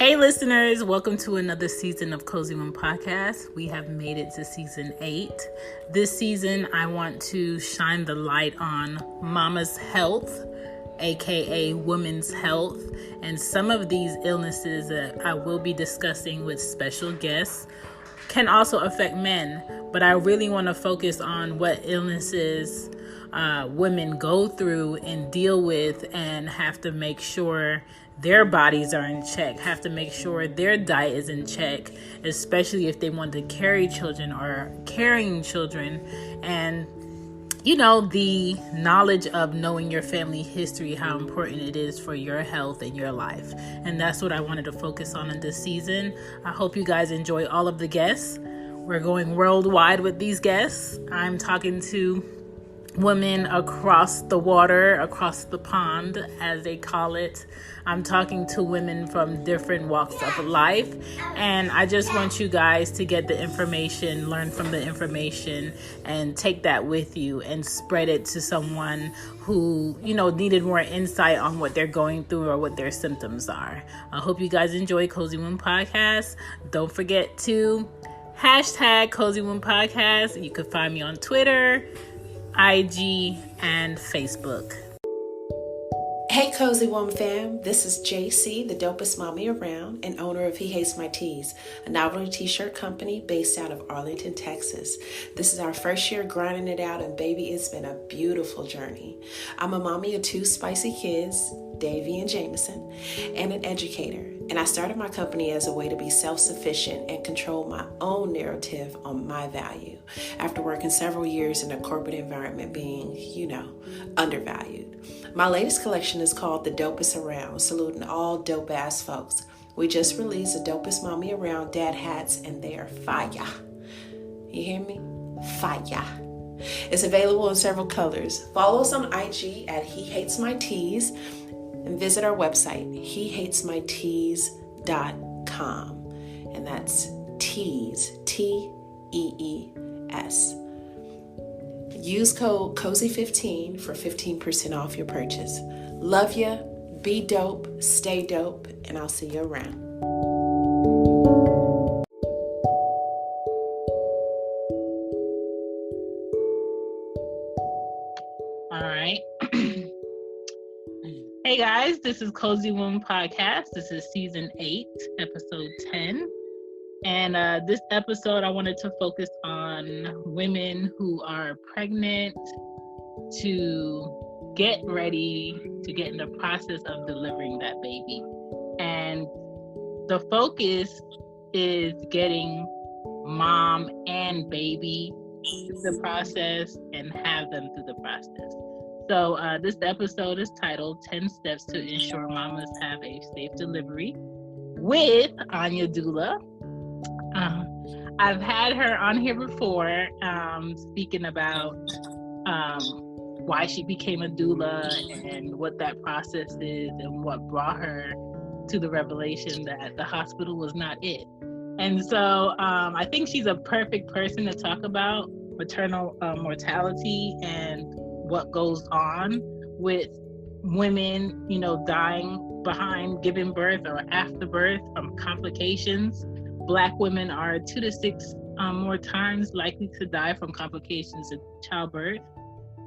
Hey listeners, welcome to another season of Cozywombmama Podcast. We have made it to season 8. This season, I want to shine the light on mama's health, aka women's health, and some of these illnesses that I will be discussing with special guests can also affect men, but I really want to focus on what illnesses women go through and deal with and have to make sure their bodies are in check, have to make sure their diet is in check, especially if they want to carry children or carrying children. And you know, the knowledge of knowing your family history, how important it is for your health and your life. And that's what I wanted to focus on in this season. I hope you guys enjoy all of the guests. We're going worldwide with these guests. I'm talking to women across the water, across the pond, as they call it. I'm talking to women from different walks of life, and I just want you guys to get the information, learn from the information, and take that with you and spread it to someone who, you know, needed more insight on what they're going through or what their symptoms are. I hope you guys enjoy Cozywombmama Podcast. Don't forget to hashtag Cozywombmama Podcast. You can find me on Twitter, IG, and Facebook. Hey Cozywombmama fam, this is JC, the dopest mommy around and owner of He Hates My Tees, a novelty t-shirt company based out of Arlington, Texas. This is our first year grinding it out, and baby, it's been a beautiful journey. I'm a mommy of 2 spicy kids, Davy and Jameson, and an educator. And I started my company as a way to be self-sufficient and control my own narrative on my value after working several years in a corporate environment being, you know, undervalued. My latest collection is called The Dopest Around, saluting all dope-ass folks. We just released the Dopest Mommy Around dad hats, and they are fire. You hear me? Fire. It's available in several colors. Follow us on IG at He Hates My Tees, and visit our website, hehatesmytees.com. And that's tees, Tees. Use code COZY15 for 15% off your purchase. Love ya, be dope, stay dope, and I'll see you around. All right. Hey guys, this is Cozywombmama Podcast. This is season 8, episode 10. And this episode, I wanted to focus on women who are pregnant, to get ready, to get in the process of delivering that baby. And the focus is getting mom and baby through the process and have them through the process. So this episode is titled 10 Steps to Ensure Mamas Have a Safe Delivery with Anya Doula. I've had her on here before speaking about why she became a doula and what that process is and what brought her to the revelation that the hospital was not it. And so I think she's a perfect person to talk about maternal mortality and what goes on with women, you know, dying behind giving birth or after birth from complications. Black women are 2 to 6 more times likely to die from complications of childbirth.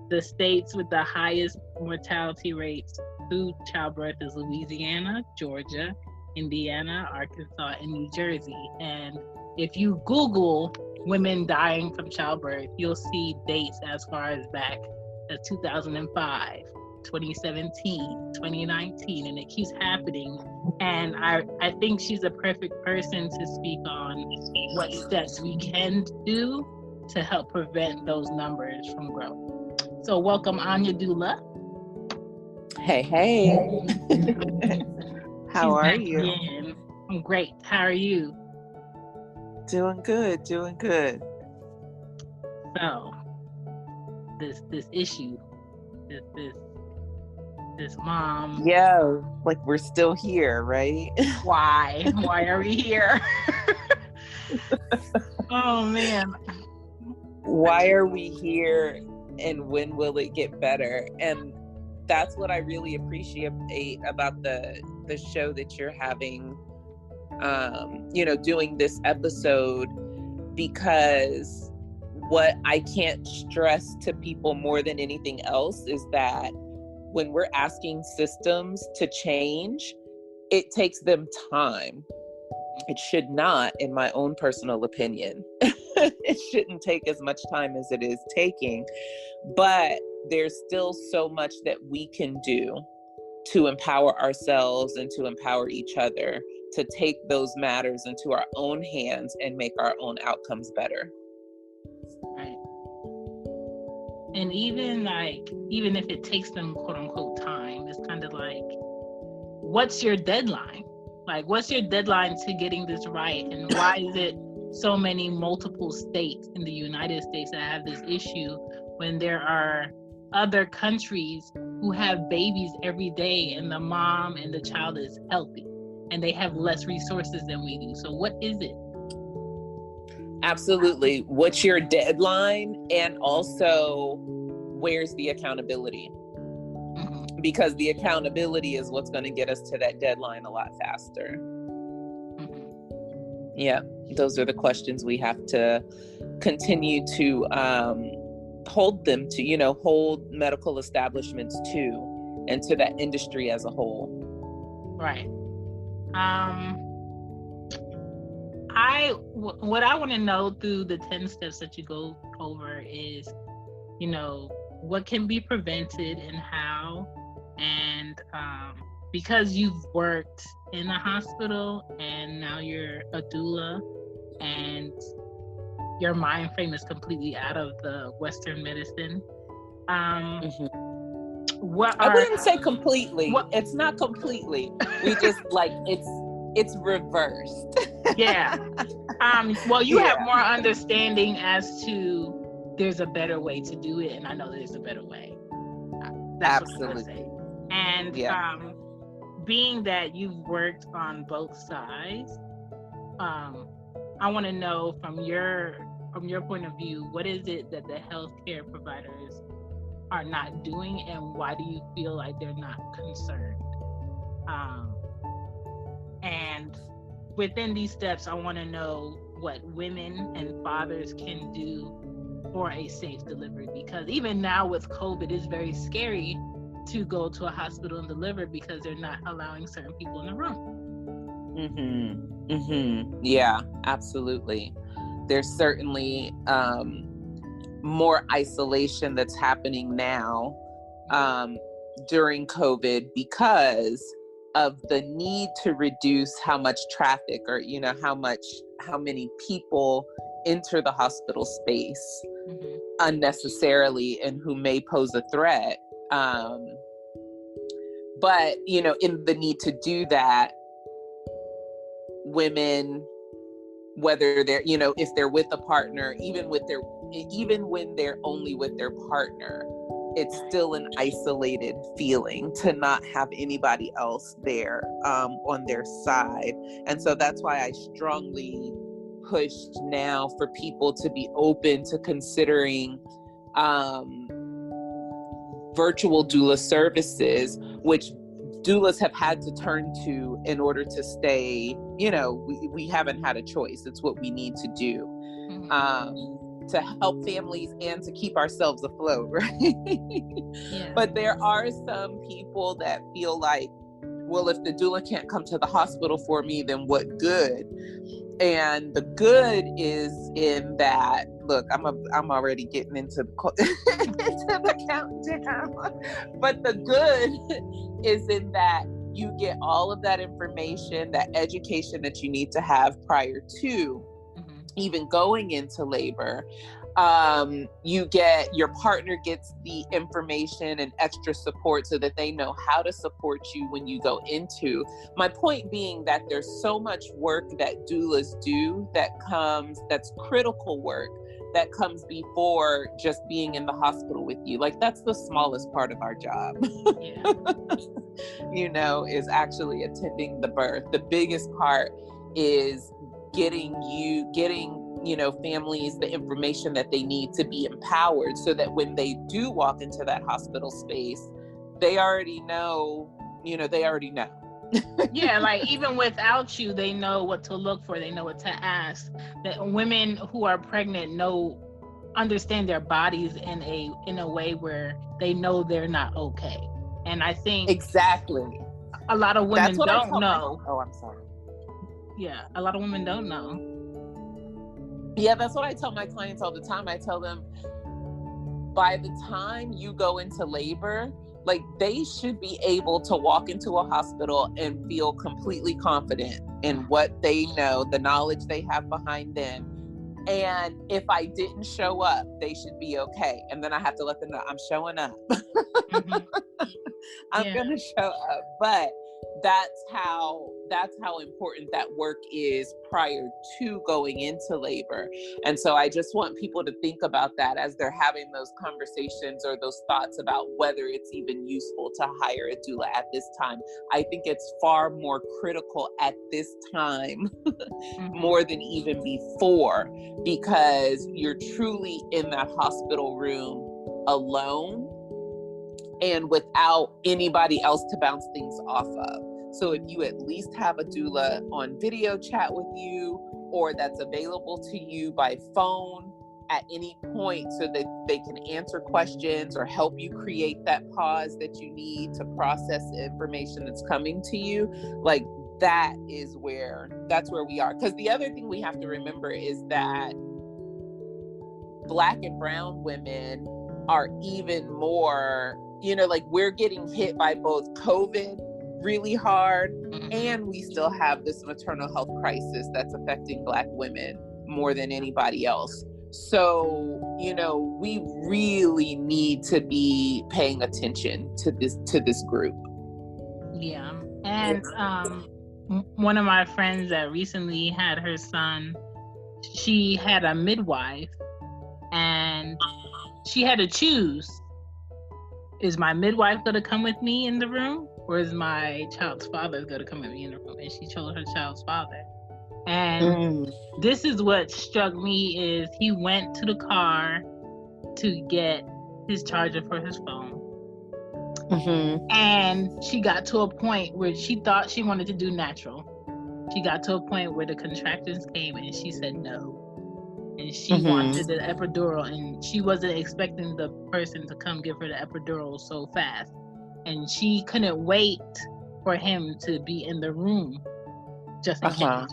The states with the highest mortality rates through childbirth is Louisiana, Georgia, Indiana, Arkansas, and New Jersey. And if you Google women dying from childbirth, you'll see dates as far as back as 2005, 2017, 2019, and it keeps happening. And I think she's a perfect person to speak on what steps we can do to help prevent those numbers from growing. So welcome, Anya Doula. Hey. How are you? Again. I'm great. How are you? Doing good. So this issue, this mom. Yeah, like we're still here, right? Why are we here? Oh man. Why are we here, and when will it get better? And that's what I really appreciate about the show that you're having doing this episode, because what I can't stress to people more than anything else is that when we're asking systems to change, it takes them time. It should not, in my own personal opinion. It shouldn't take as much time as it is taking, but there's still so much that we can do to empower ourselves and to empower each other to take those matters into our own hands and make our own outcomes better. Right. And even if it takes them quote unquote time, it's kind of like, what's your deadline? Like, what's your deadline to getting this right? And why is it so many multiple states in the United States that have this issue when there are other countries who have babies every day and the mom and the child is healthy and they have less resources than we do? So what is it? Absolutely. What's your deadline? And also, where's the accountability? Mm-hmm. Because the accountability is what's going to get us to that deadline a lot faster. Mm-hmm. Yeah, those are the questions we have to continue to hold them to, hold medical establishments to, and to that industry as a whole. Right. What I want to know through the 10 steps that you go over is, what can be prevented and how, and because you've worked in a hospital and now you're a doula and your mind frame is completely out of the Western medicine. Mm-hmm. I wouldn't say completely. It's not completely. We just it's reversed. Yeah. Well, you have more understanding as to there's a better way to do it, and I know there's a better way. That's absolutely. And being that you've worked on both sides, I want to know from your point of view, what is it that the healthcare providers are not doing, and why do you feel like they're not concerned? And within these steps, I want to know what women and fathers can do for a safe delivery, because even now with COVID, it's very scary to go to a hospital and deliver because they're not allowing certain people in the room. Mm-hmm. Mm-hmm. Yeah, absolutely. There's certainly more isolation that's happening now during COVID because of the need to reduce how much traffic or, how many people enter the hospital space mm-hmm. unnecessarily and who may pose a threat. But, in the need to do that, women, whether they're, if they're with a partner, even when they're only with their partner, it's still an isolated feeling to not have anybody else there on their side. And so that's why I strongly pushed now for people to be open to considering virtual doula services, which doulas have had to turn to in order to stay, we haven't had a choice. It's what we need to do. Mm-hmm. To help families and to keep ourselves afloat, right? Yeah. But there are some people that feel like, well, if the doula can't come to the hospital for me, then what good? And the good is in that, look, I'm already getting into the countdown. But the good is in that you get all of that information, that education that you need to have prior to even going into labor. Your partner gets the information and extra support so that they know how to support you when you go into. My point being that there's so much work that doulas do that's critical work that comes before just being in the hospital with you. Like, that's the smallest part of our job. Yeah. Is actually attending the birth. The biggest part is getting families the information that they need to be empowered so that when they do walk into that hospital space, they already know. Yeah, like even without you, they know what to look for. They know what to ask. That women who are pregnant understand their bodies in a way where they know they're not okay. And I think exactly a lot of women don't know. Oh, I'm sorry. Yeah, a lot of women don't know. Yeah, that's what I tell my clients all the time. I tell them, by the time you go into labor, like, they should be able to walk into a hospital and feel completely confident in what they know, the knowledge they have behind them. And if I didn't show up, they should be okay. And then I have to let them know I'm showing up. Mm-hmm. I'm going to show up. But that's how important that work is prior to going into labor. And so I just want people to think about that as they're having those conversations or those thoughts about whether it's even useful to hire a doula at this time. I think it's far more critical at this time more than even before, because you're truly in that hospital room alone and without anybody else to bounce things off of. So if you at least have a doula on video chat with you, or that's available to you by phone at any point so that they can answer questions or help you create that pause that you need to process the information that's coming to you, like, that's where we are. Because the other thing we have to remember is that Black and brown women are even more, like, we're getting hit by both COVID really hard, and we still have this maternal health crisis that's affecting Black women more than anybody else. So, we really need to be paying attention to this group. Yeah. And one of my friends that recently had her son, she had a midwife, and she had to choose, is my midwife going to come with me in the room, or is my child's father going to come with me in the room? And she chose her child's father. And this is what struck me, is he went to the car to get his charger for his phone. And she got to a point where she thought she wanted to do natural. She got to a point where the contractions came and she said no. And she wanted the epidural, and she wasn't expecting the person to come give her the epidural so fast. And she couldn't wait for him to be in the room just in case.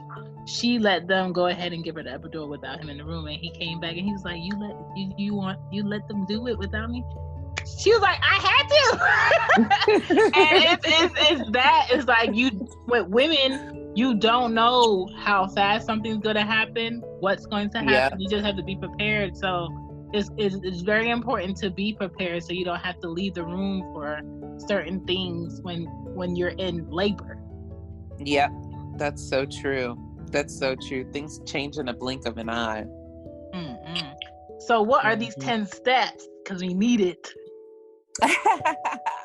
She let them go ahead and give her the epidural without him in the room, and he came back and he was like, you let them do it without me? She was like, I had to. And it's like, with women, you don't know how fast something's going to happen, what's going to happen. Yeah. You just have to be prepared. So it's very important to be prepared, so you don't have to leave the room for certain things when you're in labor. Yeah, that's so true. That's so true. Things change in a blink of an eye. Mm-hmm. So what are these 10 steps? Because we need it.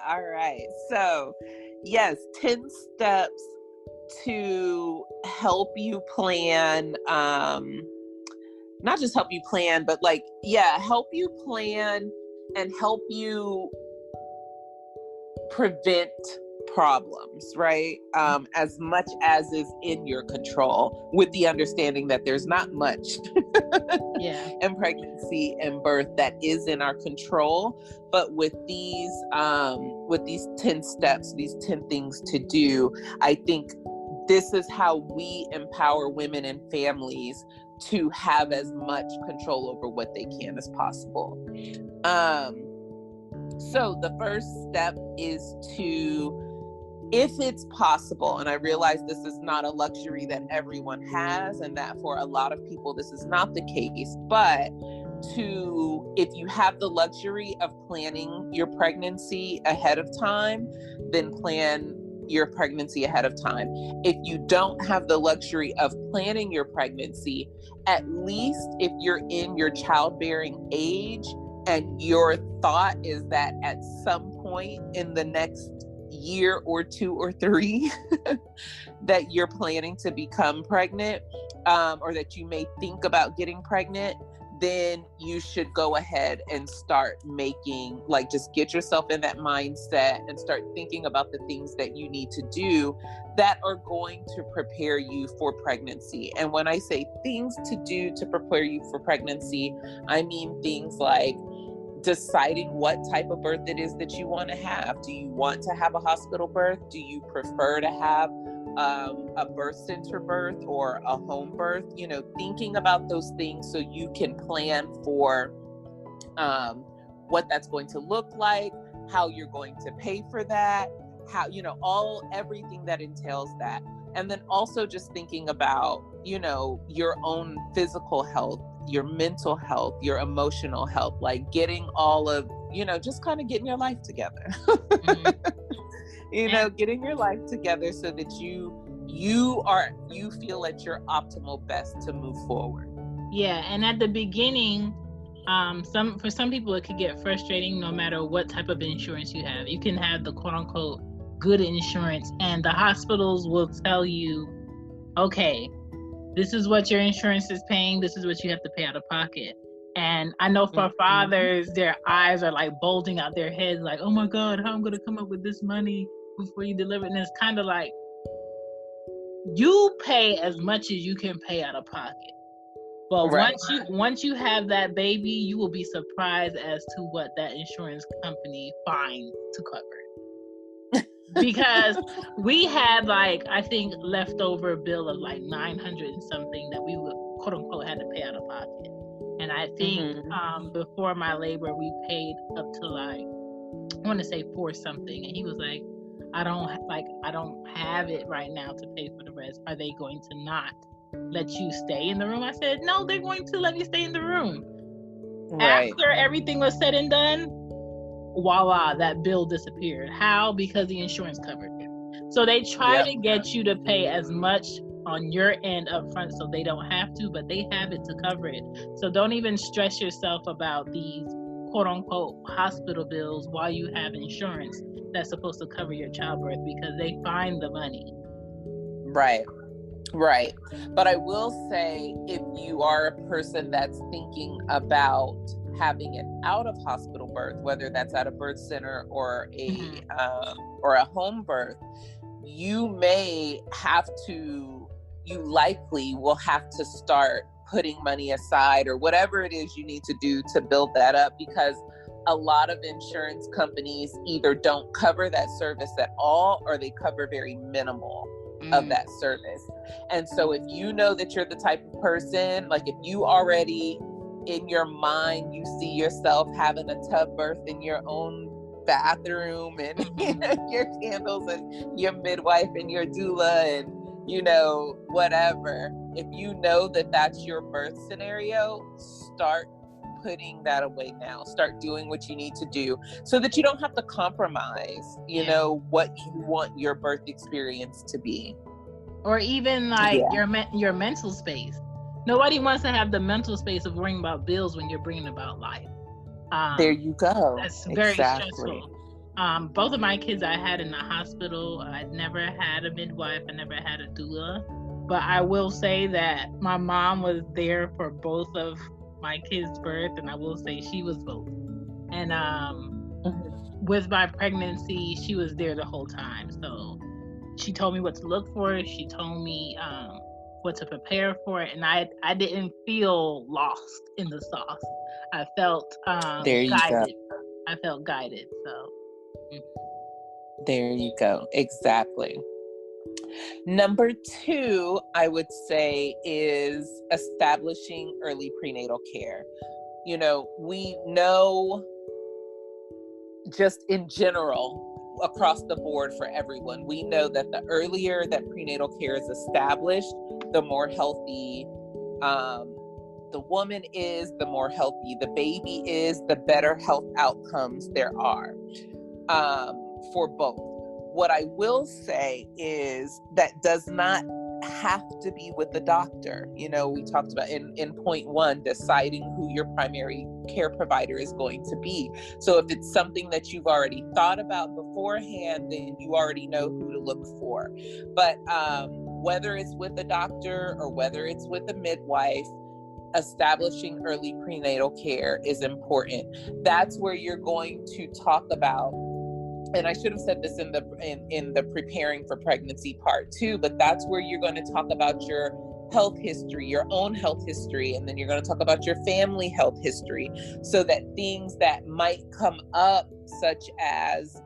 All right. So, yes, 10 steps to help you plan, not just help you plan, but help you plan and help you prevent problems, right? As much as is in your control, with the understanding that there's not much in pregnancy and birth that is in our control. But with these 10 steps, these 10 things to do, I think this is how we empower women and families to have as much control over what they can as possible. So the first step is to, if it's possible, and I realize this is not a luxury that everyone has, and that for a lot of people this is not the case, but if you have the luxury of planning your pregnancy ahead of time, then plan your pregnancy ahead of time. If you don't have the luxury of planning your pregnancy, at least if you're in your childbearing age and your thought is that at some point in the next year or 2 or 3 that you're planning to become pregnant, or that you may think about getting pregnant, then you should go ahead and start making, like, just get yourself in that mindset and start thinking about the things that you need to do that are going to prepare you for pregnancy. And when I say things to do to prepare you for pregnancy, I mean things like deciding what type of birth it is that you want to have. Do you want to have a hospital birth? Do you prefer to have a birth center birth or a home birth? You know, thinking about those things so you can plan for what that's going to look like, how you're going to pay for that, how, you know, everything that entails that. And then also just thinking about, you know, your own physical health, your mental health, your emotional health, like getting all of, you know, just kind of getting your life together. You know, getting your life together so that you feel at your optimal best to move forward. Yeah, and at the beginning, for some people it could get frustrating no matter what type of insurance you have. You can have the quote unquote good insurance, and the hospitals will tell you, okay, this is what your insurance is paying, this is what you have to pay out of pocket. And I know for fathers, their eyes are like bulging out their heads, like, oh my God, how am I going to come up with this money before you deliver? And it's kind of like, you pay as much as you can pay out of pocket. But right. once you have that baby, you will be surprised as to what that insurance company finds to cover. Because we had, like, I think leftover bill of like 900 and something that we would quote unquote had to pay out of pocket. And I think before my labor, we paid up to like, I want to say 4 something. And he was like, I don't have it right now to pay for the rest. Are they going to not let you stay in the room? I said, no, they're going to let me stay in the room. Right. After everything was said and done, voila, that bill disappeared. How? Because the insurance covered it. So they try to get you to pay as much on your end up front so they don't have to, but they have it to cover it. So don't even stress yourself about these quote unquote hospital bills while you have insurance that's supposed to cover your childbirth, because they find the money. Right. But I will say, if you are a person that's thinking about having an out of hospital birth, whether that's at a birth center or a home birth, you likely will have to start putting money aside or whatever it is you need to do to build that up, because a lot of insurance companies either don't cover that service at all, or they cover very minimal of that service. And so if you know that you're the type of person, like if you already in your mind, you see yourself having a tub birth in your own bathroom and your candles and your midwife and your doula and, you know, whatever. If you know that that's your birth scenario, start putting that away now. Start doing what you need to do so that you don't have to compromise, you know, what you want your birth experience to be. Or even like your mental space. Nobody wants to have the mental space of worrying about bills when you're bringing about life. There you go. That's very stressful. Both of my kids I had in the hospital. I never had a midwife. I never had a doula. But I will say that my mom was there for both of my kids' birth, and I will say she was both. And with my pregnancy, she was there the whole time. So she told me what to look for. She told me what to prepare for it, and I didn't feel lost in the sauce. I felt guided. I felt guided. So there you go. Exactly. Number 2, I would say, is establishing early prenatal care. You know, we know just in general, across the board for everyone, we know that the earlier that prenatal care is established, the more healthy the woman is, the more healthy the baby is, the better health outcomes there are for both. What I will say is that does not have to be with the doctor. You know, we talked about in point 1, deciding who your primary care provider is going to be. So if it's something that you've already thought about beforehand, then you already know who to look for. But whether it's with a doctor or whether it's with a midwife, establishing early prenatal care is important. That's where you're going to talk about, and I should have said this in the preparing for pregnancy part too, but that's where you're going to talk about your health history, your own health history, and then you're going to talk about your family health history, so that things that might come up, such as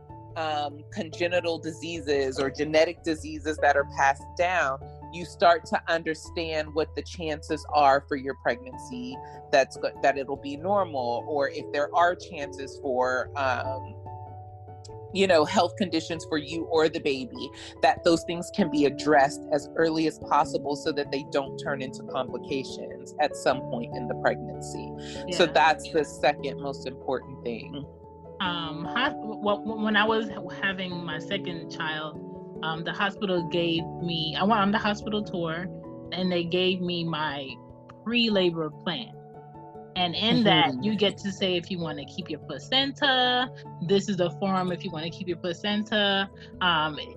congenital diseases or genetic diseases that are passed down, you start to understand what the chances are for your pregnancy, that it'll be normal, or if there are chances for health conditions for you or the baby, that those things can be addressed as early as possible so that they don't turn into complications at some point in the pregnancy. Yeah. So that's the second most important thing. When I was having my second child, the hospital gave me, I went on the hospital tour, and they gave me my pre-labor plan. And in that, you get to say if you want to keep your placenta. This is the form if you want to keep your placenta.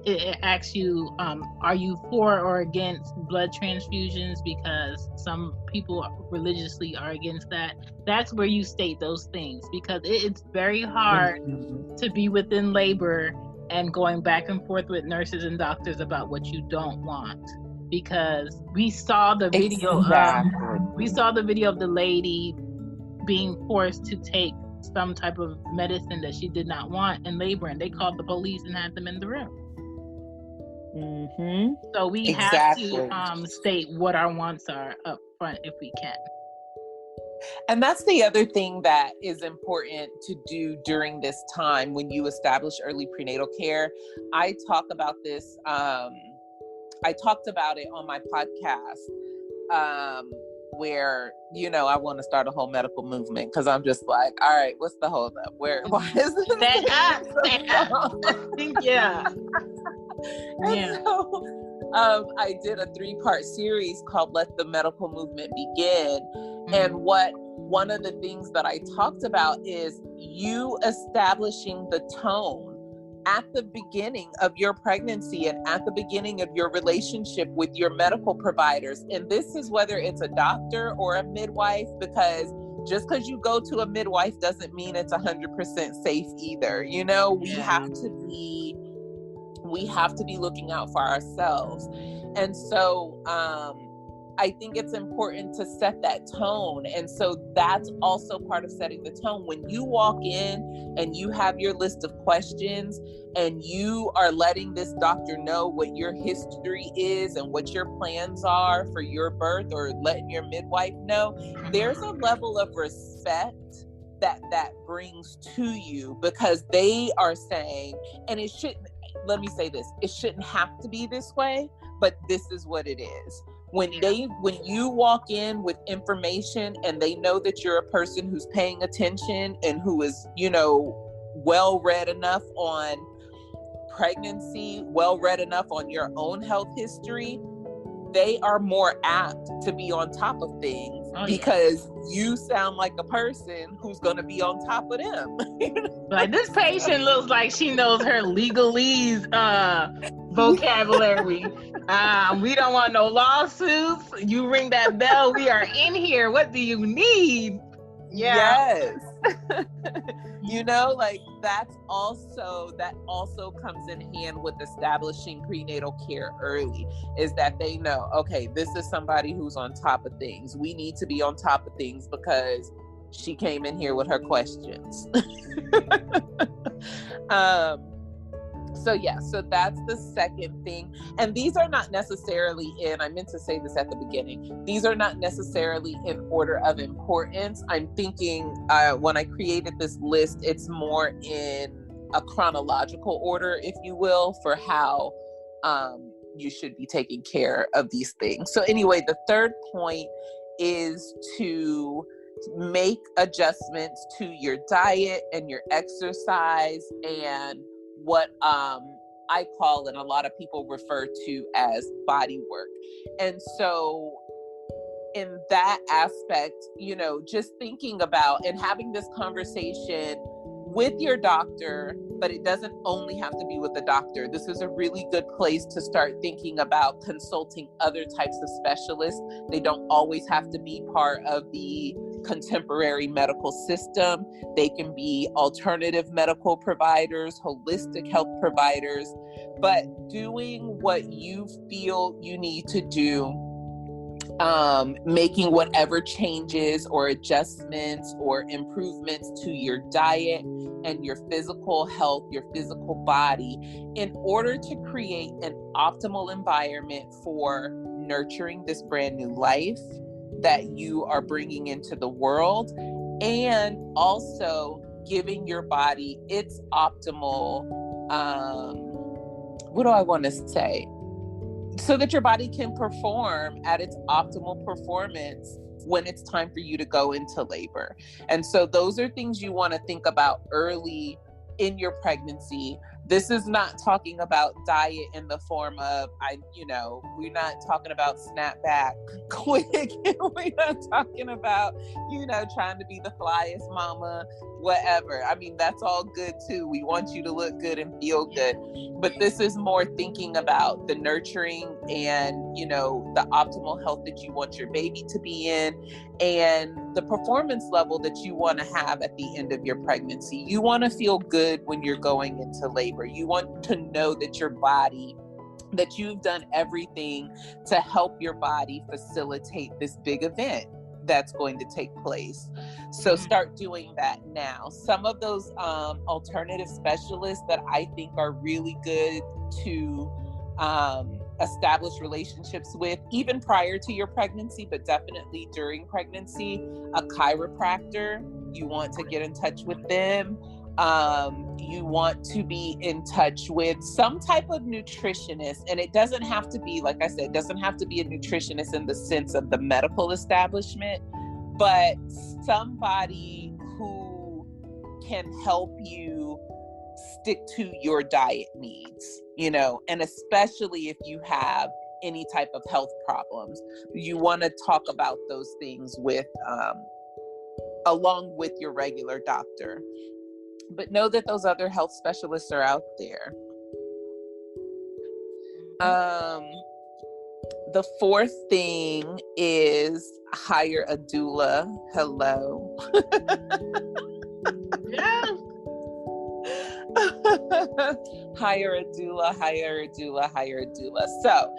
It asks you, are you for or against blood transfusions? Because some people religiously are against that. That's where you state those things, because it's very hard to be within labor and going back and forth with nurses and doctors about what you don't want. Because we saw the video. We saw the video of the lady being forced to take some type of medicine that she did not want in labor, and they called the police and had them in the room. So we have to state what our wants are up front if we can. And that's the other thing that is important to do during this time when you establish early prenatal care. I talk about this. I talked about it on my podcast, where, I want to start a whole medical movement, because I'm just like, all right, what's the hold up? Why is this? Stand up. Yeah. So, I did a 3-part series called Let the Medical Movement Begin. And one of the things that I talked about is you establishing the tone at the beginning of your pregnancy and at the beginning of your relationship with your medical providers. And this is whether it's a doctor or a midwife, because just because you go to a midwife doesn't mean it's 100% safe either. We have to be looking out for ourselves. And so, I think it's important to set that tone. And so that's also part of setting the tone. When you walk in and you have your list of questions and you are letting this doctor know what your history is and what your plans are for your birth, or letting your midwife know, there's a level of respect that brings to you, because they are saying, and let me say this, it shouldn't have to be this way, but this is what it is. When you walk in with information and they know that you're a person who's paying attention and who is, well read enough on pregnancy, well read enough on your own health history, they are more apt to be on top of things, because you sound like a person who's going to be on top of them. Like, this patient looks like she knows her legalese vocabulary. We don't want no lawsuits. You ring that bell, we are in here. What do you need? Yes. That also comes in hand with establishing prenatal care early, is that they know, okay, this is somebody who's on top of things. We need to be on top of things because she came in here with her questions. So that's the second thing. And these are not necessarily I meant to say this at the beginning, these are not necessarily in order of importance. I'm thinking when I created this list, it's more in a chronological order, if you will, for how you should be taking care of these things. So anyway, the third point is to make adjustments to your diet and your exercise and what I call, and a lot of people refer to as, body work. And so in that aspect, just thinking about and having this conversation with your doctor, but it doesn't only have to be with the doctor. This is a really good place to start thinking about consulting other types of specialists. They don't always have to be part of the contemporary medical system. They can be alternative medical providers, holistic health providers, but doing what you feel you need to do, making whatever changes or adjustments or improvements to your diet and your physical health, your physical body, in order to create an optimal environment for nurturing this brand new life that you are bringing into the world, and also giving your body its optimal, what do I want to say? So that your body can perform at its optimal performance when it's time for you to go into labor. And so those are things you want to think about early in your pregnancy. This is not talking about diet in the form of, we're not talking about snap back quick. We're not talking about, trying to be the flyest mama, whatever. I mean, that's all good too. We want you to look good and feel good. But this is more thinking about the nurturing and, the optimal health that you want your baby to be in, and the performance level that you want to have at the end of your pregnancy. You want to feel good when you're going into labor. You want to know that your body, that you've done everything to help your body facilitate this big event that's going to take place. So start doing that now. Some of those alternative specialists that I think are really good to establish relationships with, even prior to your pregnancy, but definitely during pregnancy, a chiropractor, you want to get in touch with them. You want to be in touch with some type of nutritionist, and it doesn't have to be, like I said, it doesn't have to be a nutritionist in the sense of the medical establishment, but somebody who can help you stick to your diet needs, and especially if you have any type of health problems, you want to talk about those things with, along with your regular doctor. But know that those other health specialists are out there. The fourth thing is hire a doula. Hello. Yeah. Hire a doula, hire a doula, hire a doula. So,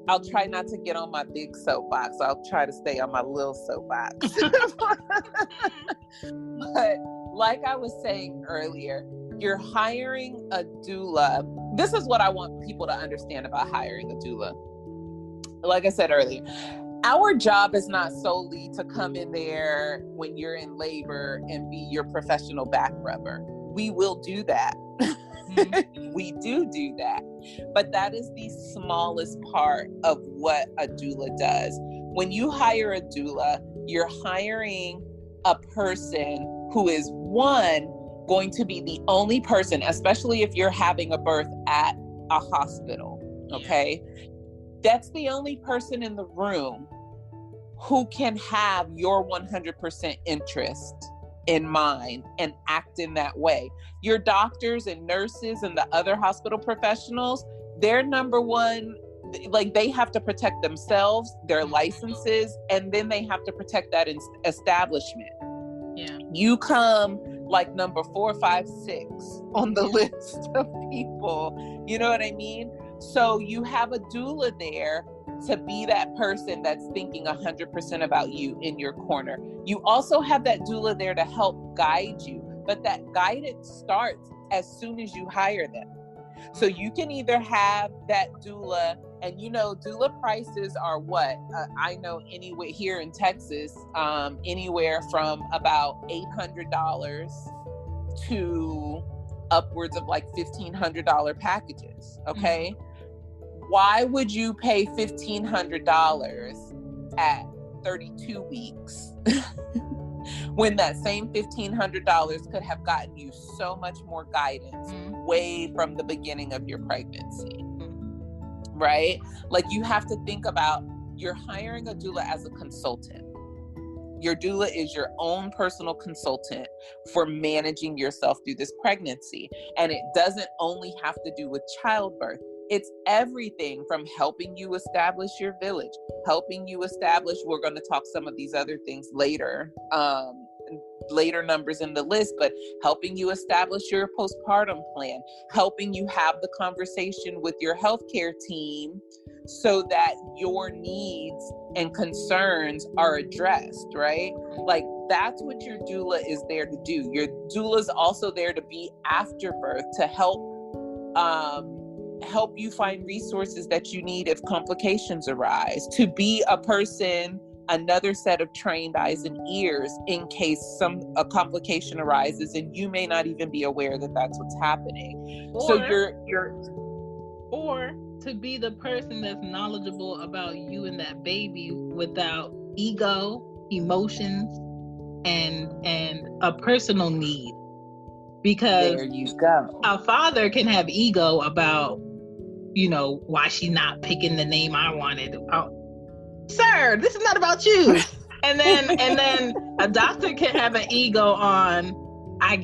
I'll try not to get on my big soapbox. I'll try to stay on my little soapbox. But like I was saying earlier, you're hiring a doula. This is what I want people to understand about hiring a doula. Like I said earlier, our job is not solely to come in there when you're in labor and be your professional back rubber. We will do that. We do that. But that is the smallest part of what a doula does. When you hire a doula, you're hiring a person who is, one, going to be the only person, especially if you're having a birth at a hospital, okay? That's the only person in the room who can have your 100% interest in mind and act in that way. Your doctors and nurses and the other hospital professionals, their number one, like, they have to protect themselves, their licenses, and then they have to protect that establishment. Yeah. You come like number 4, 5, 6 on the list of people. You know what I mean? So you have a doula there to be that person that's thinking 100% about you in your corner. You also have that doula there to help guide you, but that guidance starts as soon as you hire them. So you can either have that doula, and doula prices are what? I know anywhere here in Texas, anywhere from about $800 to upwards of like $1,500 packages, okay? Why would you pay $1,500 at 32 weeks when that same $1,500 could have gotten you so much more guidance way from the beginning of your pregnancy, right? Like, you have to think about, you're hiring a doula as a consultant. Your doula is your own personal consultant for managing yourself through this pregnancy. And it doesn't only have to do with childbirth. It's everything from helping you establish your village, helping you establish, we're going to talk some of these other things later, later numbers in the list, but helping you establish your postpartum plan, helping you have the conversation with your healthcare team so that your needs and concerns are addressed, right? Like, that's what your doula is there to do. Your doula is also there to be after birth, to help you find resources that you need if complications arise, to be a person, another set of trained eyes and ears in case a complication arises and you may not even be aware that that's what's happening. Or to be the person that's knowledgeable about you and that baby without ego, emotions, and a personal need. Because there you go. A father can have ego about, why she's not picking the name I wanted. Sir, this is not about you. And then a doctor can have an ego on, I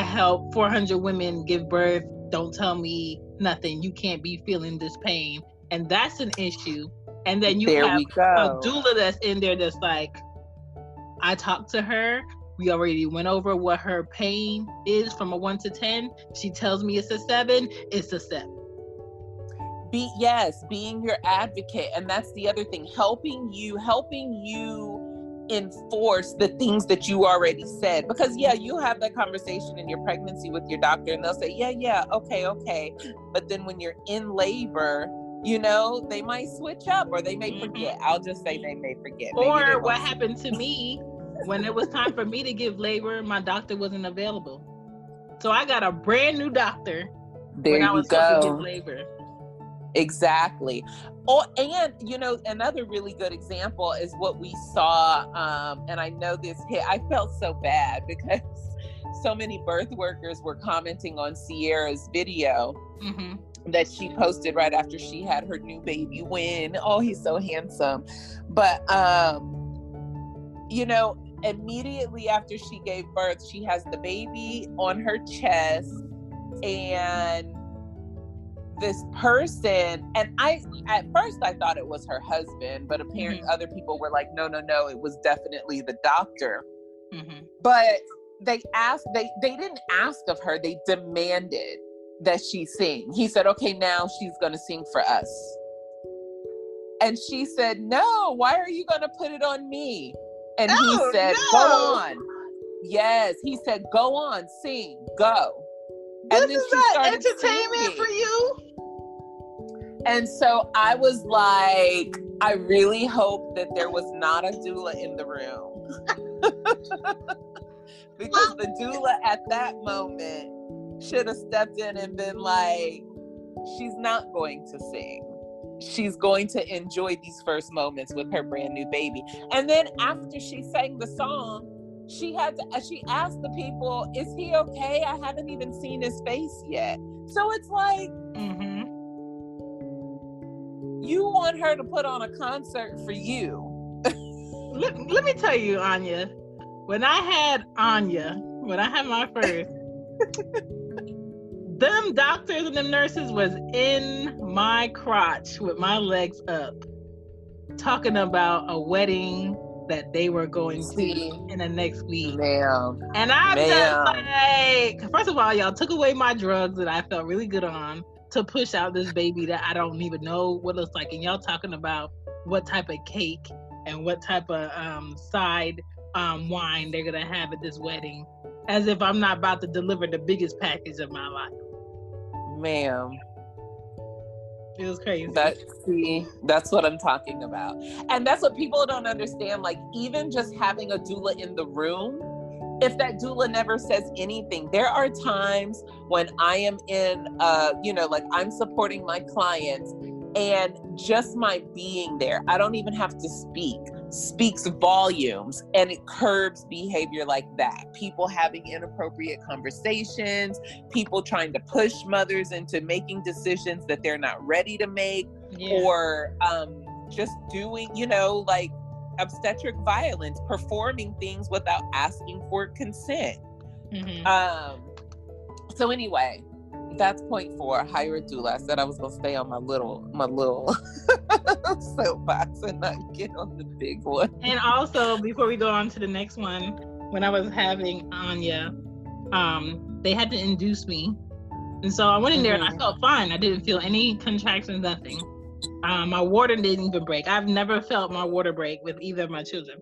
helped 400 women give birth. Don't tell me nothing. You can't be feeling this pain. And that's an issue. And then you have a doula that's in there that's like, I talked to her. We already went over what her pain is from a 1 to 10. She tells me it's a 7. It's a 7. Being your advocate. And that's the other thing, helping you enforce the things that you already said. Because you have that conversation in your pregnancy with your doctor and they'll say, okay. But then when you're in labor, they might switch up or they may forget. I'll just say they may forget. Or what happened to me when it was time for me to give labor, my doctor wasn't available. So I got a brand new doctor when I was supposed to give labor. Exactly. Oh, and another really good example is what we saw, and I know this hit. I felt so bad because so many birth workers were commenting on Sierra's video that she posted right after she had her new baby win. Oh, he's so handsome. But immediately after she gave birth, she has the baby on her chest, and this person, and at first I thought it was her husband, but apparently other people were like, no, it was definitely the doctor. But they didn't ask of her, they demanded that she sing. He said, okay, now she's gonna sing for us. And she said, no, why are you gonna put it on me? And he said, go on. Yes, he said, go on, sing, go. This and then is not entertainment singing. For you. And so I was like, I really hope that there was not a doula in the room. Because the doula at that moment should have stepped in and been like, she's not going to sing. She's going to enjoy these first moments with her brand new baby. And then after she sang the song, she asked the people, is he okay? I haven't even seen his face yet. So it's like, you want her to put on a concert for you. Let me tell you, Anya, when I had my first, them doctors and them nurses was in my crotch with my legs up, talking about a wedding that they were going to in the next week. Ma'am. And I'm just like, first of all, y'all took away my drugs that I felt really good on to push out this baby that I don't even know what it looks like. And y'all talking about what type of cake and what type of side wine they're going to have at this wedding, as if I'm not about to deliver the biggest package of my life. Ma'am. It was crazy. That's what I'm talking about. And that's what people don't understand. Like, even just having a doula in the room, if that doula never says anything, there are times when I am in, like I'm supporting my clients, and just my being there, I don't even have to speaks volumes, and it curbs behavior like that. People having inappropriate conversations, people trying to push mothers into making decisions that they're not ready to make, or just doing, like obstetric violence, performing things without asking for consent. So anyway, that's point 4. Hire a doula. I said I was gonna stay on my little soapbox and not get on the big one. And also, before we go on to the next one, when I was having Anya, they had to induce me, and so I went in there and I felt fine. I didn't feel any contractions, nothing. My water didn't even break. I've never felt my water break with either of my children.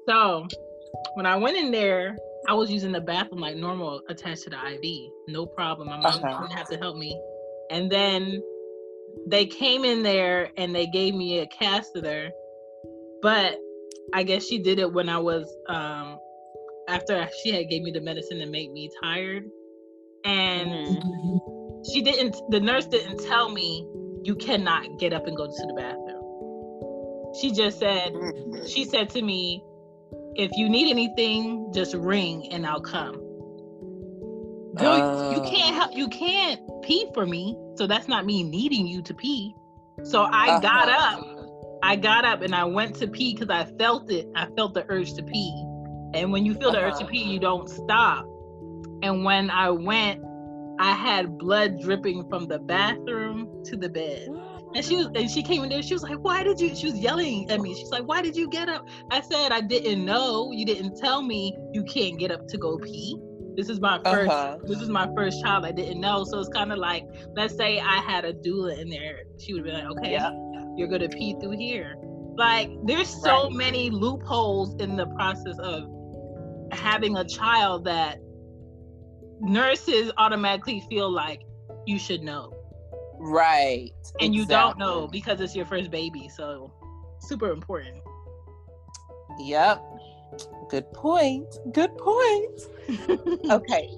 So when I went in there, I was using the bathroom like normal, attached to the IV, no problem. My mom didn't have to help me. And then they came in there and they gave me a catheter, but I guess she did it when I was after she had gave me the medicine to make me tired, and the nurse didn't tell me you cannot get up and go to the bathroom. She just said, she said to me, if you need anything, just ring and I'll come. Girl, you can't pee for me, so that's not me needing you to pee. So I got up and I went to pee because I felt it. I felt the urge to pee. And when you feel the urge to pee, you don't stop. And when I went, I had blood dripping from the bathroom to the bed. And she came in there, she was like, she was yelling at me. She's like, why did you get up? I said, I didn't know. You didn't tell me you can't get up to go pee. This is my first child. I didn't know. So it's kind of like, let's say I had a doula in there. She would be like, okay, you're going to pee through here. Like, there's so many loopholes in the process of having a child that nurses automatically feel like you should know. Right. And you don't know because it's your first baby. So super important. Yep. Good point. Okay.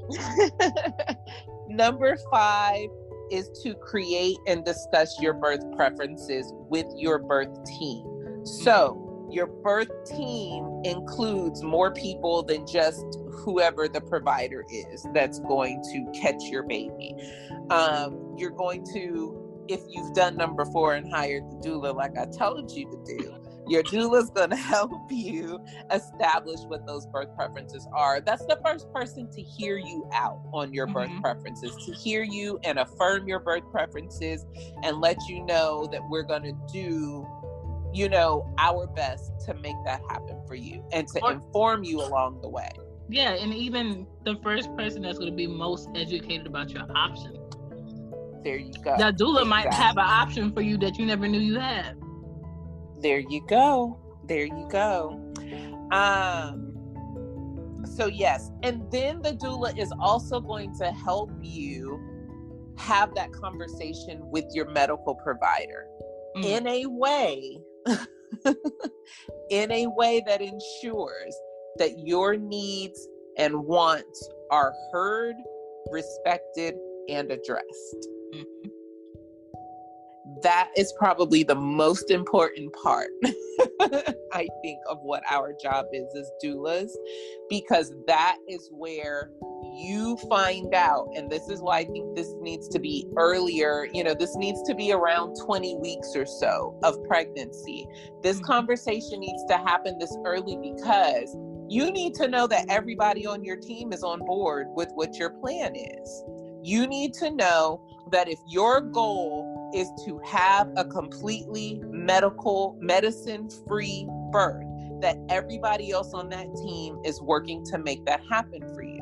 Number 5 is to create and discuss your birth preferences with your birth team. So your birth team includes more people than just whoever the provider is that's going to catch your baby. You're going to, if you've done number 4 and hired the doula like I told you to do, your doula is going to help you establish what those birth preferences are. That's the first person to hear you out on your birth preferences, to hear you and affirm your birth preferences and let you know that we're going to do, our best to make that happen for you and to inform you along the way. Yeah, and even the first person that's going to be most educated about your options. There you go. The doula might have an option for you that you never knew you had. There you go. So yes, and then the doula is also going to help you have that conversation with your medical provider in a way that ensures that your needs and wants are heard, respected, and addressed. That is probably the most important part, I think, of what our job is as doulas, because that is where you find out, and this is why I think this needs to be earlier, this needs to be around 20 weeks or so of pregnancy. This conversation needs to happen this early because you need to know that everybody on your team is on board with what your plan is. You need to know that if your goal is to have a completely medicine-free birth, that everybody else on that team is working to make that happen for you.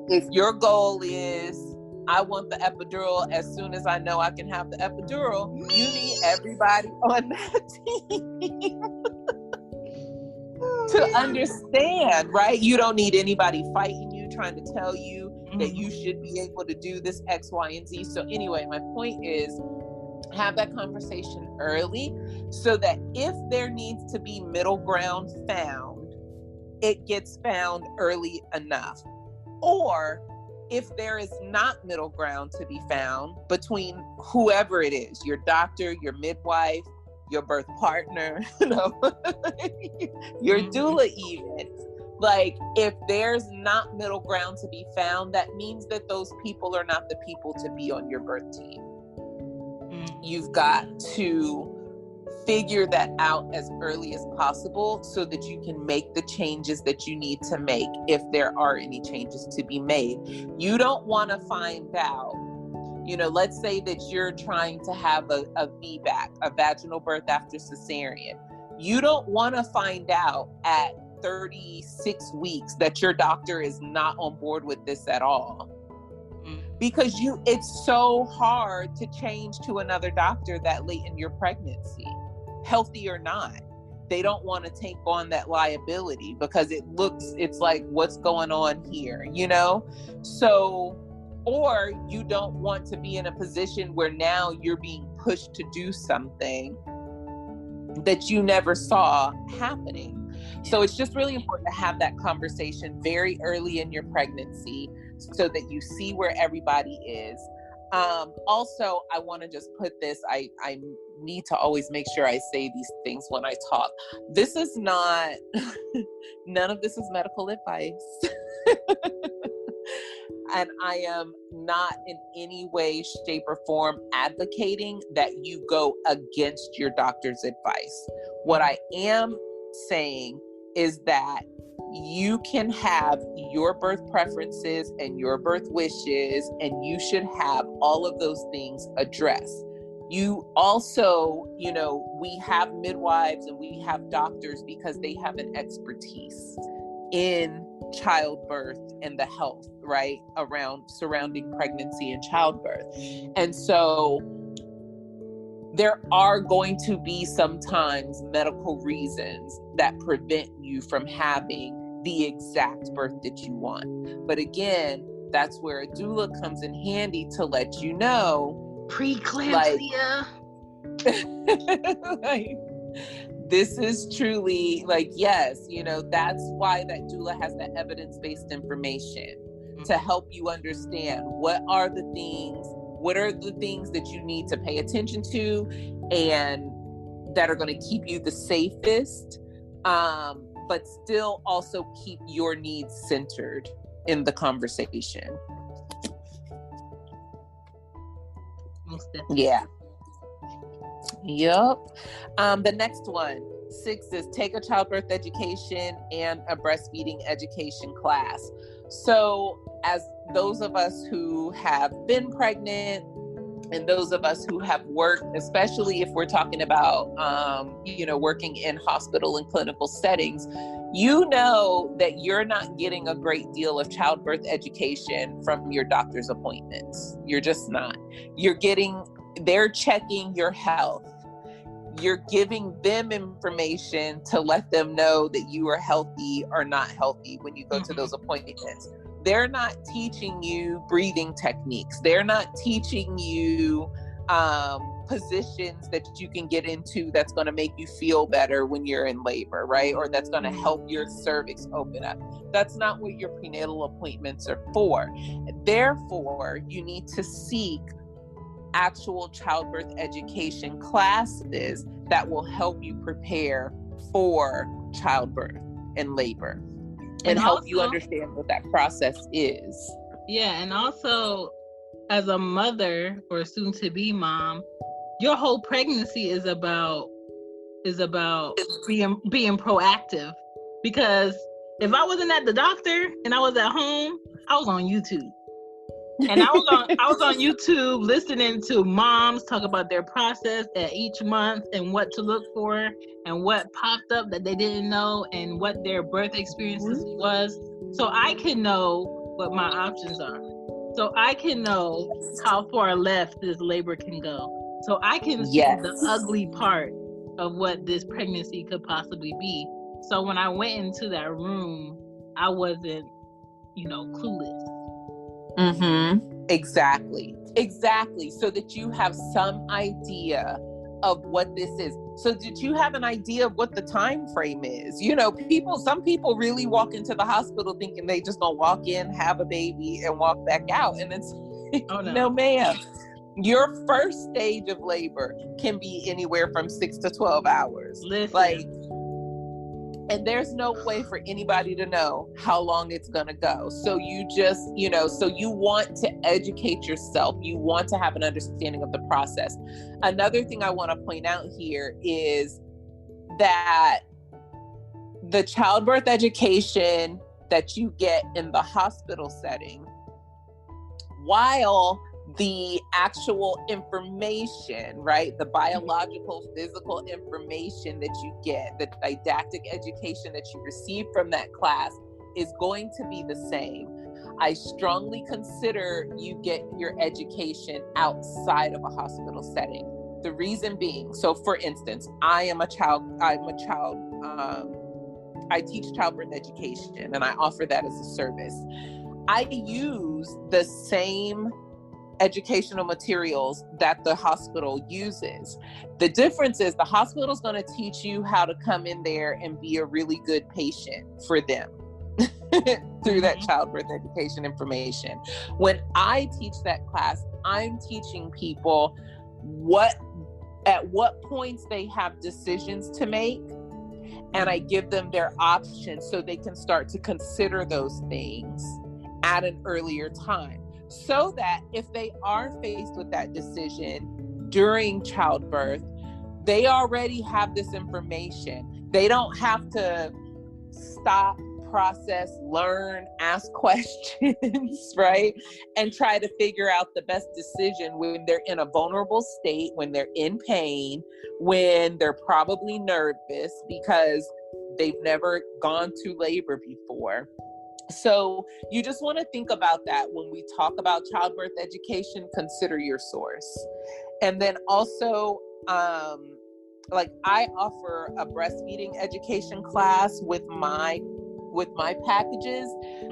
If your goal is, I want the epidural as soon as I know I can have the epidural, you need everybody on that team to understand, right? You don't need anybody fighting you, trying to tell you that you should be able to do this X, Y, and Z. So anyway, my point is, have that conversation early so that if there needs to be middle ground found, it gets found early enough. Or if there is not middle ground to be found between whoever it is, your doctor, your midwife, your birth partner, your doula even, like, if there's not middle ground to be found, that means that those people are not the people to be on your birth team. You've got to figure that out as early as possible so that you can make the changes that you need to make if there are any changes to be made. You don't want to find out, let's say that you're trying to have a VBAC, a vaginal birth after cesarean. You don't want to find out at 36 weeks that your doctor is not on board with this at all. Because it's so hard to change to another doctor that late in your pregnancy, healthy or not. They don't want to take on that liability because it's like, what's going on here, So, or you don't want to be in a position where now you're being pushed to do something that you never saw happening. So it's just really important to have that conversation very early in your pregnancy so that you see where everybody is. Also, I want to just put this, I need to always make sure I say these things when I talk. This is not, none of this is medical advice. And I am not in any way, shape, or form advocating that you go against your doctor's advice. What I am saying is that you can have your birth preferences and your birth wishes, and you should have all of those things addressed. You also, we have midwives and we have doctors because they have an expertise in childbirth and the health, right, surrounding pregnancy and childbirth. And so there are going to be sometimes medical reasons that prevent you from having the exact birth that you want. But again, that's where a doula comes in handy to let you know. Preeclampsia. This is truly yes, that's why that doula has that evidence-based information to help you understand what are the things that you need to pay attention to and that are going to keep you the safest, but still also keep your needs centered in the conversation. Most definitely. Yeah. Yep. The next one, 6, is take a childbirth education and a breastfeeding education class. So as those of us who have been pregnant and those of us who have worked, especially if we're talking about, working in hospital and clinical settings, that you're not getting a great deal of childbirth education from your doctor's appointments. You're just not. They're checking your health. You're giving them information to let them know that you are healthy or not healthy when you go to those appointments. They're not teaching you breathing techniques. They're not teaching you positions that you can get into that's going to make you feel better when you're in labor, right? Or that's going to help your cervix open up. That's not what your prenatal appointments are for. Therefore, you need to seek actual childbirth education classes that will help you prepare for childbirth and labor and help you understand what that process is. Yeah, and also as a mother or soon to be mom, your whole pregnancy is about being proactive. Because if I wasn't at the doctor and I was at home, I was on YouTube. And I was on YouTube listening to moms talk about their process at each month and what to look for and what popped up that they didn't know and what their birth experiences was. So I can know what my options are. So I can know how far left this labor can go. So I can see the ugly part of what this pregnancy could possibly be. So when I went into that room, I wasn't, clueless. Exactly. So that you have some idea of what this is. So did you have an idea of what the time frame is? Some people really walk into the hospital thinking they just gonna walk in, have a baby, and walk back out. And it's no, ma'am. Your first stage of labor can be anywhere from 6 to 12 hours. Listen. And there's no way for anybody to know how long it's going to go. So you just, so you want to educate yourself. You want to have an understanding of the process. Another thing I want to point out here is that the childbirth education that you get in the hospital setting, while the actual information, right, the biological, physical information that you get, the didactic education that you receive from that class is going to be the same. I strongly consider you get your education outside of a hospital setting. The reason being, so for instance, I teach childbirth education and I offer that as a service. I use the same educational materials that the hospital uses. The difference is the hospital is going to teach you how to come in there and be a really good patient for them through that childbirth education information. When I teach that class, I'm teaching people at what points they have decisions to make, and I give them their options so they can start to consider those things at an earlier time. So that if they are faced with that decision during childbirth, they already have this information. They don't have to stop, process, learn, ask questions, right? And try to figure out the best decision when they're in a vulnerable state, when they're in pain, when they're probably nervous because they've never gone to labor before. So you just want to think about that when we talk about childbirth education. Consider your source. And then also, like I offer a breastfeeding education class with my packages,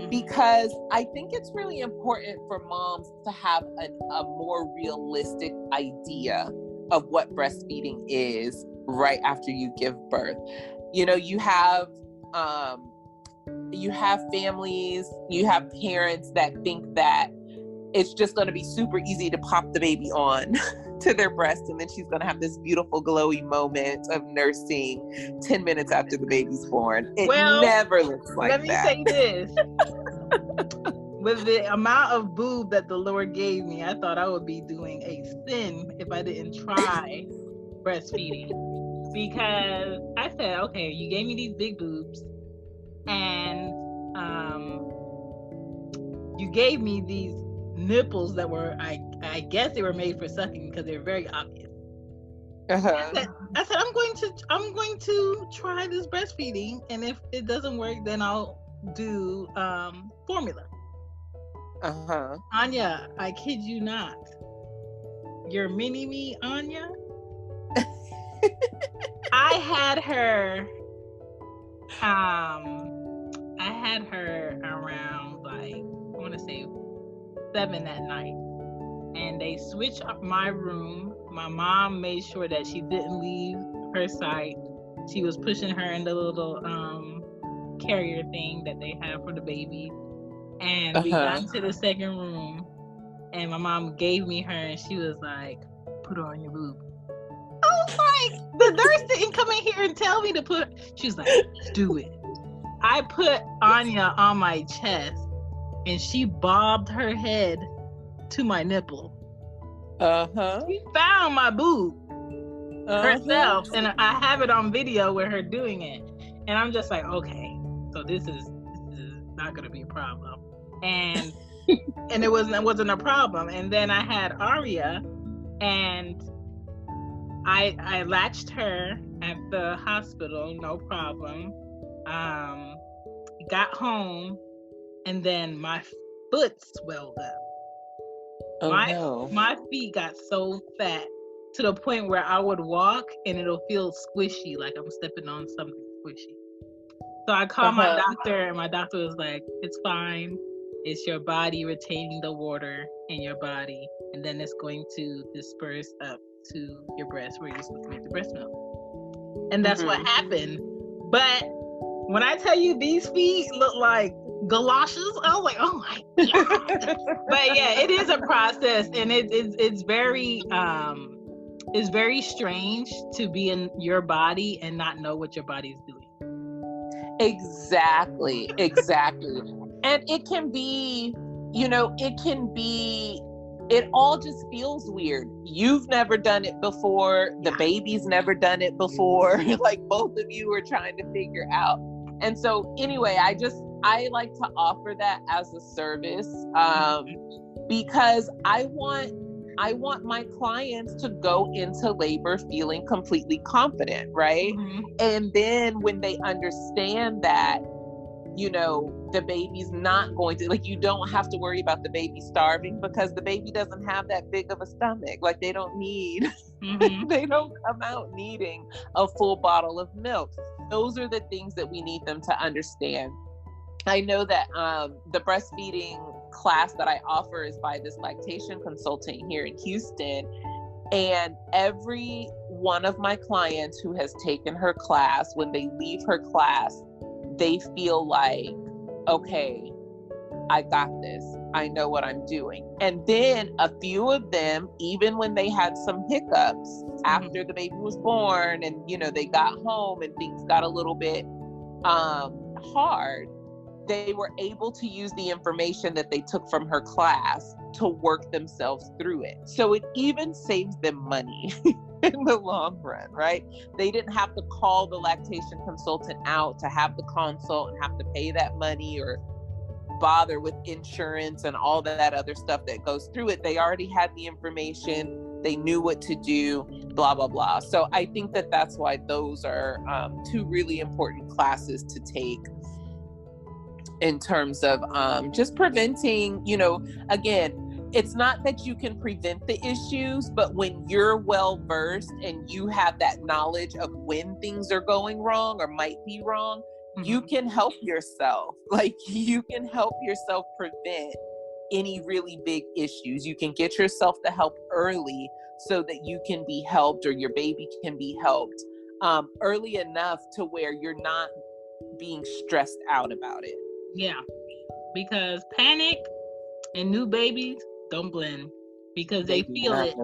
because I think it's really important for moms to have a more realistic idea of what breastfeeding is right after you give birth. You have families, you have parents that think that it's just going to be super easy to pop the baby on to their breast, and then she's going to have this beautiful glowy moment of nursing 10 minutes after the baby's born. It never looks like that. Let me say this. With the amount of boob that the Lord gave me, I thought I would be doing a sin if I didn't try breastfeeding. Because I said, okay, you gave me these big boobs, and you gave me these nipples that were, I guess they were made for sucking because they were very obvious. I said I'm going to try this breastfeeding, and if it doesn't work, then I'll do formula. Anya, I kid you not, your mini me Anya, I had her around, like, I want to say 7 at night, and they switched up my room. My mom made sure that she didn't leave her sight. She was pushing her in the little carrier thing that they have for the baby, and we got into the second room, and my mom gave me her, and she was like, put her on your boob. I was like, the nurse didn't come in here and tell me to put. She was like, do it. I put Anya on my chest, and she bobbed her head to my nipple. She found my boob herself, and I have it on video with her doing it. And I'm just like, okay, so this is not gonna be a problem. And it wasn't a problem. And then I had Aria, and I latched her at the hospital, no problem. Got home, and then my foot swelled up. My feet got so fat to the point where I would walk and it'll feel squishy, like I'm stepping on something squishy. So I called my doctor, and my doctor was like, it's fine. It's your body retaining the water in your body, and then it's going to disperse up to your breast where you're supposed to make the breast milk. And that's what happened. But when I tell you these feet look like galoshes, I was like, oh my God. But yeah, it is a process, and it's very strange to be in your body and not know what your body is doing. Exactly. And it can be, it all just feels weird. You've never done it before. The baby's never done it before. Like both of you are trying to figure out. And so anyway, I like to offer that as a service, because I want my clients to go into labor feeling completely confident, right? Mm-hmm. And then when they understand that, the baby's not going to, like, you don't have to worry about the baby starving because the baby doesn't have that big of a stomach. Like, they don't need, mm-hmm. they don't come out needing a full bottle of milk. Those are the things that we need them to understand. I know that the breastfeeding class that I offer is by this lactation consultant here in Houston. And every one of my clients who has taken her class, when they leave her class, they feel like, okay, I got this. I know what I'm doing. And then a few of them, even when they had some hiccups after the baby was born and, they got home and things got a little bit hard, they were able to use the information that they took from her class to work themselves through it. So it even saves them money in the long run, right? They didn't have to call the lactation consultant out to have the consult and have to pay that money or bother with insurance and all that other stuff that goes through it. They already had the information. They knew what to do, blah, blah, blah. So I think that that's why those are two really important classes to take in terms of just preventing, again, it's not that you can prevent the issues, but when you're well versed and you have that knowledge of when things are going wrong or might be wrong, you can help yourself. Like, you can help yourself prevent any really big issues. You can get yourself the help early so that you can be helped or your baby can be helped early enough to where you're not being stressed out about it. Yeah, because panic and new babies don't blend because they feel it.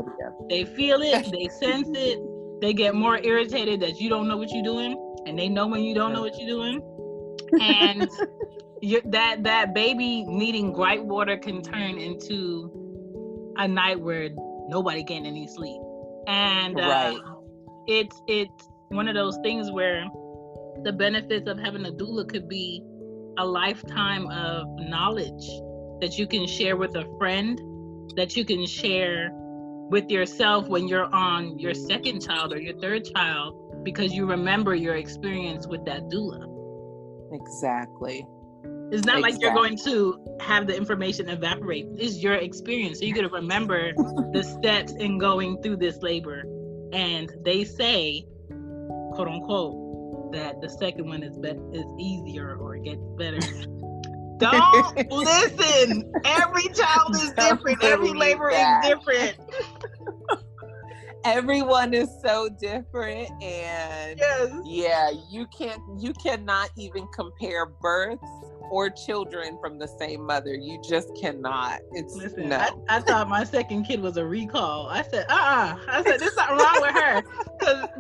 They feel it. They sense it. They get more irritated that you don't know what you're doing, and they know when you don't know what you're doing. And that baby needing gripe water can turn into a night where nobody getting any sleep. And it's one of those things where the benefits of having a doula could be a lifetime of knowledge that you can share with a friend, that you can share with yourself when you're on your second child or your third child, because you remember your experience with that doula. Exactly. It's not like you're going to have the information evaporate. It's your experience. So you're going to remember the steps in going through this labor. And they say, quote unquote, that the second one is easier or gets better. Don't listen. Every child is different. Every labor is different. Everyone is so different, and you cannot even compare births or children from the same mother. You just cannot. I thought my second kid was a recall. I said, I said, there's something wrong with her.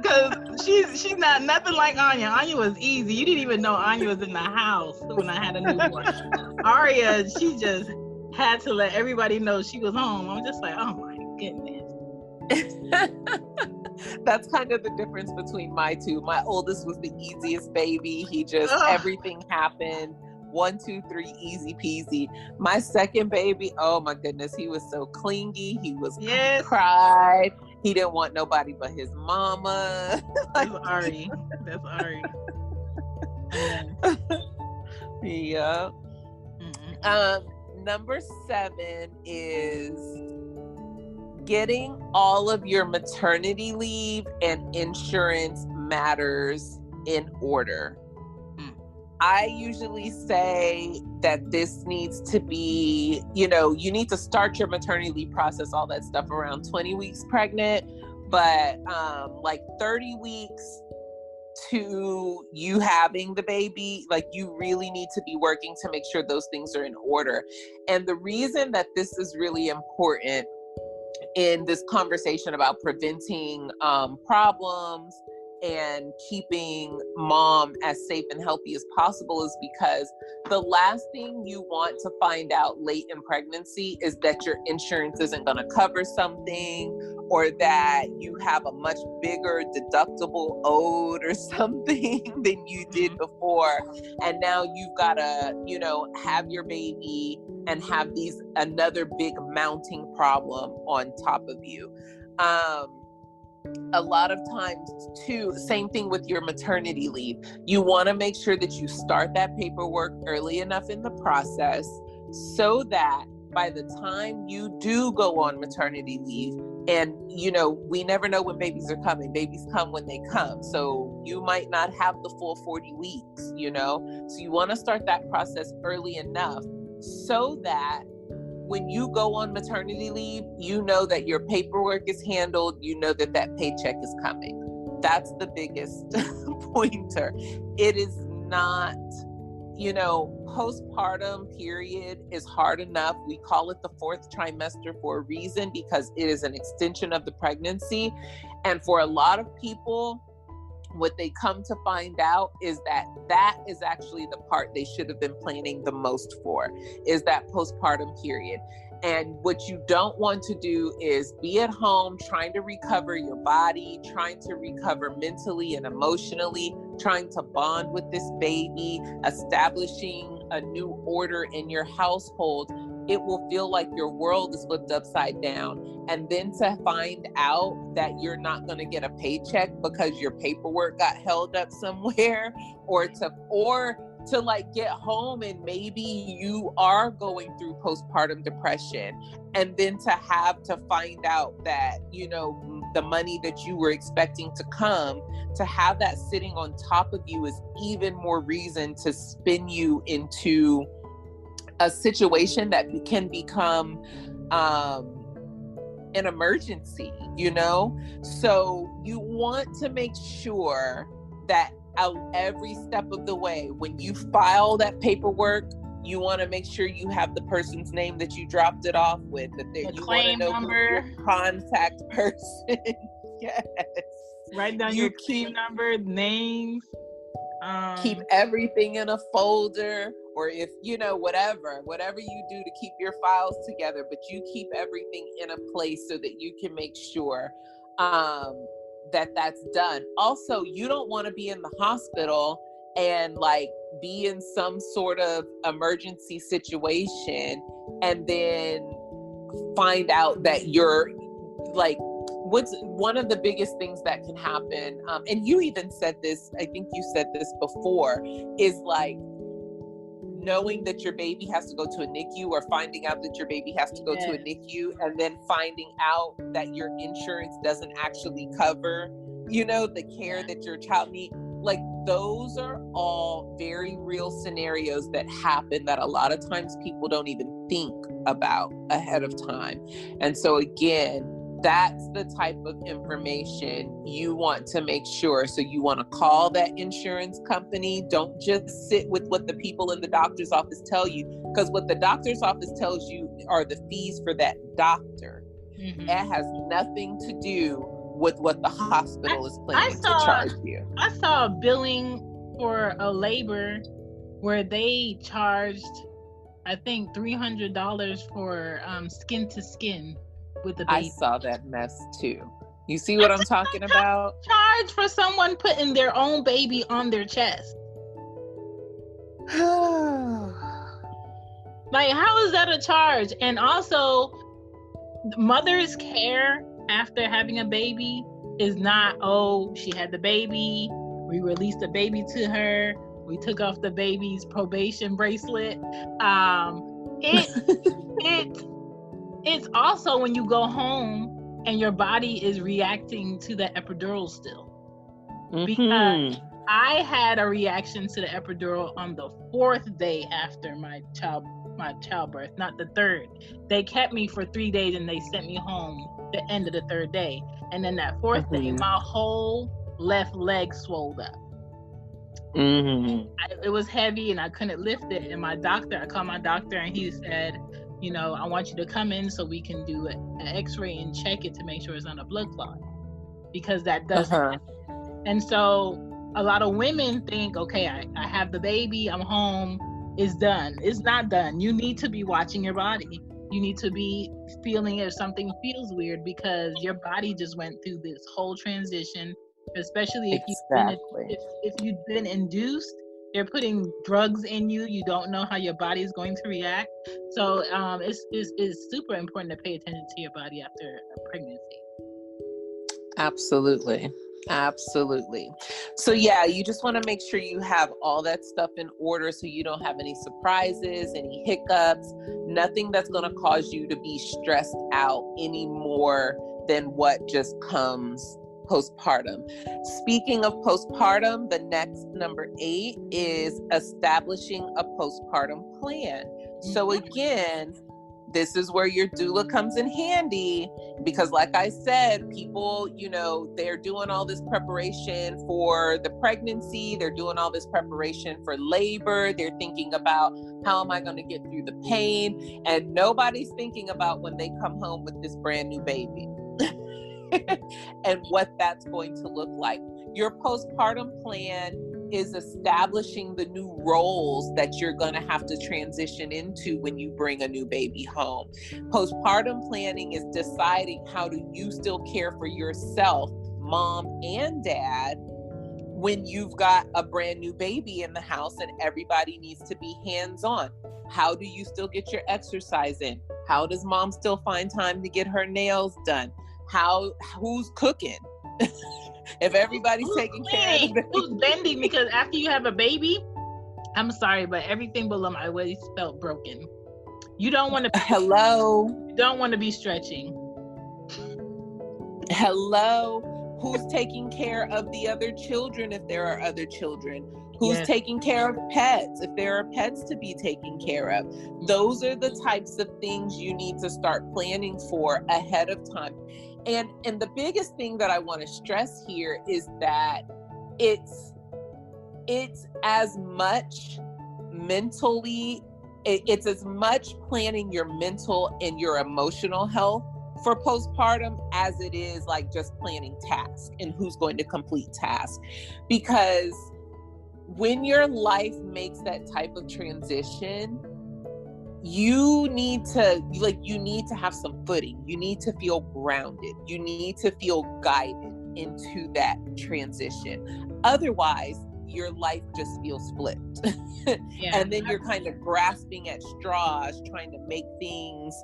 Because she's not nothing like Anya. Anya was easy. You didn't even know Anya was in the house when I had a newborn. Aria, she just had to let everybody know she was home. I'm just like, oh my goodness. That's kind of the difference between my two. My oldest was the easiest baby. He just, everything happened. 1, 2, 3, easy peasy. My second baby, oh my goodness, he was so clingy. He was cried. He didn't want nobody but his mama. That's Ari. That's Ari. Yeah. Number 7 is getting all of your maternity leave and insurance matters in order. I usually say that this needs to be, you need to start your maternity leave process, all that stuff around 20 weeks pregnant, but like 30 weeks to you having the baby, like you really need to be working to make sure those things are in order. And the reason that this is really important in this conversation about preventing problems and keeping mom as safe and healthy as possible is because the last thing you want to find out late in pregnancy is that your insurance isn't going to cover something, or that you have a much bigger deductible owed or something than you did before. And now you've got to, have your baby and have another big mounting problem on top of you. A lot of times too, same thing with your maternity leave. You want to make sure that you start that paperwork early enough in the process so that by the time you do go on maternity leave, and we never know when babies are coming. Babies come when they come. So you might not have the full 40 weeks, so you want to start that process early enough so that when you go on maternity leave, you know that your paperwork is handled, that paycheck is coming. That's the biggest pointer. It is not, postpartum period is hard enough. We call it the fourth trimester for a reason, because it is an extension of the pregnancy. And for a lot of people, what they come to find out is that is actually the part they should have been planning the most for, is that postpartum period. And what you don't want to do is be at home trying to recover your body, trying to recover mentally and emotionally, trying to bond with this baby, establishing a new order in your household. It will feel like your world is flipped upside down. And then to find out that you're not going to get a paycheck because your paperwork got held up somewhere, or to like get home and maybe you are going through postpartum depression, and then to have to find out that, the money that you were expecting to come, to have that sitting on top of you is even more reason to spin you into a situation that can become an emergency, So you want to make sure that every step of the way, when you file that paperwork, you want to make sure you have the person's name that you dropped it off with, that you want to know number, your contact person. Yes. Write down your claim number, names. Keep everything in a folder, or if whatever you do to keep your files together, but you keep everything in a place so that you can make sure that's done. Also, you don't want to be in the hospital and like be in some sort of emergency situation and then find out that you're like, what's one of the biggest things that can happen, and you even said this, I think you said this before, is like knowing that your baby has to go to a NICU, or finding out that your baby has to go to a NICU, and then finding out that your insurance doesn't actually cover, the care that your child needs. Like, those are all very real scenarios that happen that a lot of times people don't even think about ahead of time. And so again, that's the type of information you want to make sure. So you want to call that insurance company. Don't just sit with what the people in the doctor's office tell you, because what the doctor's office tells you are the fees for that doctor. Mm-hmm. It has nothing to do with what the hospital is planning to charge you. I saw a billing for a labor where they charged, I think, $300 for skin to skin with the baby. I saw that mess too. You see what I'm talking about? Charge for someone putting their own baby on their chest. Like, how is that a charge? And also, mother's care after having a baby is not, she had the baby, we released the baby to her, we took off the baby's probation bracelet. It's also when you go home and your body is reacting to the epidural still. Mm-hmm. Because I had a reaction to the epidural on the 4th day after my childbirth, not the 3rd. They kept me for 3 days and they sent me home the end of the 3rd day. And then that 4th day, my whole left leg swelled up. Mm-hmm. It was heavy and I couldn't lift it. And I called my doctor and he said, I want you to come in so we can do an x-ray and check it to make sure it's not a blood clot. Because that does happen. And so a lot of women think, okay, I have the baby, I'm home, it's done. It's not done. You need to be watching your body. You need to be feeling if something feels weird, because your body just went through this whole transition, especially if you've been induced. They're putting drugs in you. You don't know how your body is going to react. So it's super important to pay attention to your body after a pregnancy. Absolutely. So yeah, you just want to make sure you have all that stuff in order so you don't have any surprises, any hiccups, nothing that's going to cause you to be stressed out any more than what just comes postpartum. Speaking of postpartum, the next number 8 is establishing a postpartum plan. So again, this is where your doula comes in handy, because like I said, people, they're doing all this preparation for the pregnancy. They're doing all this preparation for labor. They're thinking about, how am I going to get through the pain? And nobody's thinking about when they come home with this brand new baby and what that's going to look like. Your postpartum plan is establishing the new roles that you're going to have to transition into when you bring a new baby home. Postpartum planning is deciding how do you still care for yourself, mom and dad, when you've got a brand new baby in the house and everybody needs to be hands-on. How do you still get your exercise in? How does mom still find time to get her nails done? Who's cooking? If everybody's taking care of it. Who's bending? Because after you have a baby, I'm sorry, but everything below my waist felt broken. You don't want to You don't want to be stretching. Who's taking care of the other children if there are other children? Who's taking care of pets if there are pets to be taken care of? Those are the types of things you need to start planning for ahead of time. And the biggest thing that I want to stress here is that it's as much mentally, it's as much planning your mental and your emotional health for postpartum as it is like just planning tasks and who's going to complete tasks. Because when your life makes that type of transition, you need to have some footing. You need to feel grounded. You need to feel guided into that transition. Otherwise, your life just feels flipped. And then you're kind of grasping at straws, trying to make things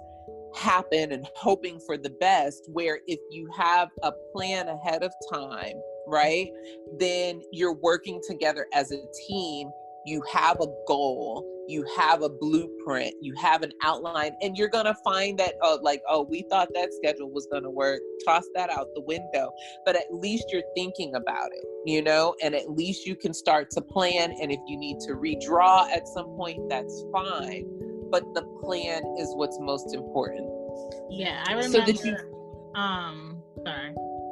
happen and hoping for the best, where if you have a plan ahead of time, right, then you're working together as a team. You have a goal, you have a blueprint, you have an outline, and you're going to find that, we thought that schedule was going to work. Toss that out the window. But at least you're thinking about it, and at least you can start to plan. And if you need to redraw at some point, that's fine. But the plan is what's most important. Yeah, I remember.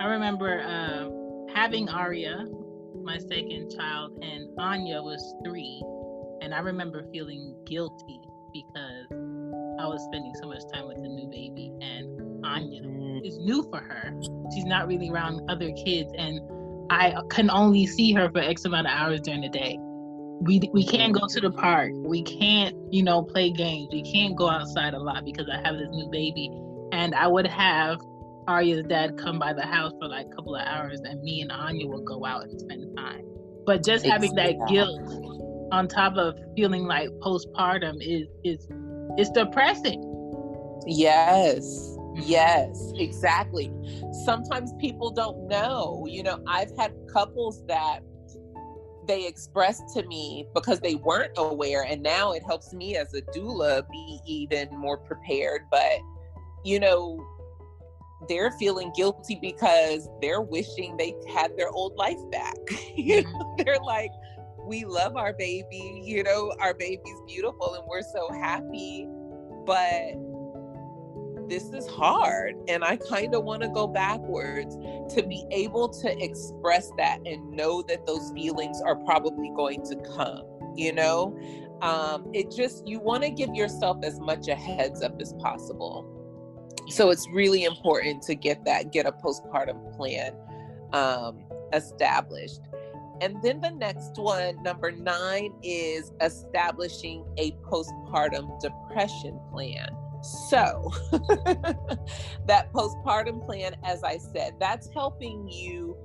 I remember having Arya, my second child, and Anya was 3, and I remember feeling guilty because I was spending so much time with the new baby, and Anya is new for her. She's not really around other kids, and I can only see her for X amount of hours during the day. We can't go to the park. We can't, play games. We can't go outside a lot because I have this new baby. And I would have Arya's dad come by the house for like a couple of hours, and me and Anya would go out and spend time. But just having that guilt on top of feeling like postpartum is depressing. Yes, exactly. Sometimes people don't know. I've had couples that they expressed to me because they weren't aware, and now it helps me as a doula be even more prepared. But they're feeling guilty because they're wishing they had their old life back. They're like, we love our baby, our baby's beautiful and we're so happy, but this is hard, and I kind of want to go backwards. To be able to express that and know that those feelings are probably going to come, you want to give yourself as much a heads up as possible. So it's really important to get a postpartum plan established. And then the next one, number 9, is establishing a postpartum depression plan. So that postpartum plan, as I said, that's helping you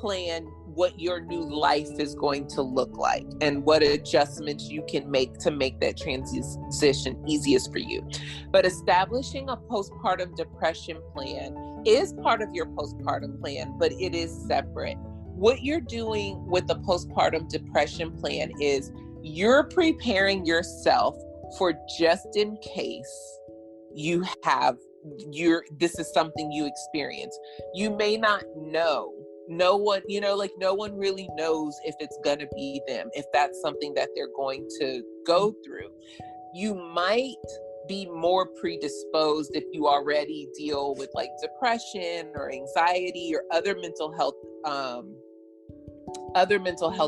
plan what your new life is going to look like and what adjustments you can make to make that transition easiest for you. But establishing a postpartum depression plan is part of your postpartum plan, but it is separate. What you're doing with the postpartum depression plan is you're preparing yourself for just in case you have this is something you experience. You may not know. No one really knows if it's going to be them, if that's something that they're going to go through. You might be more predisposed if you already deal with like depression or anxiety or other mental health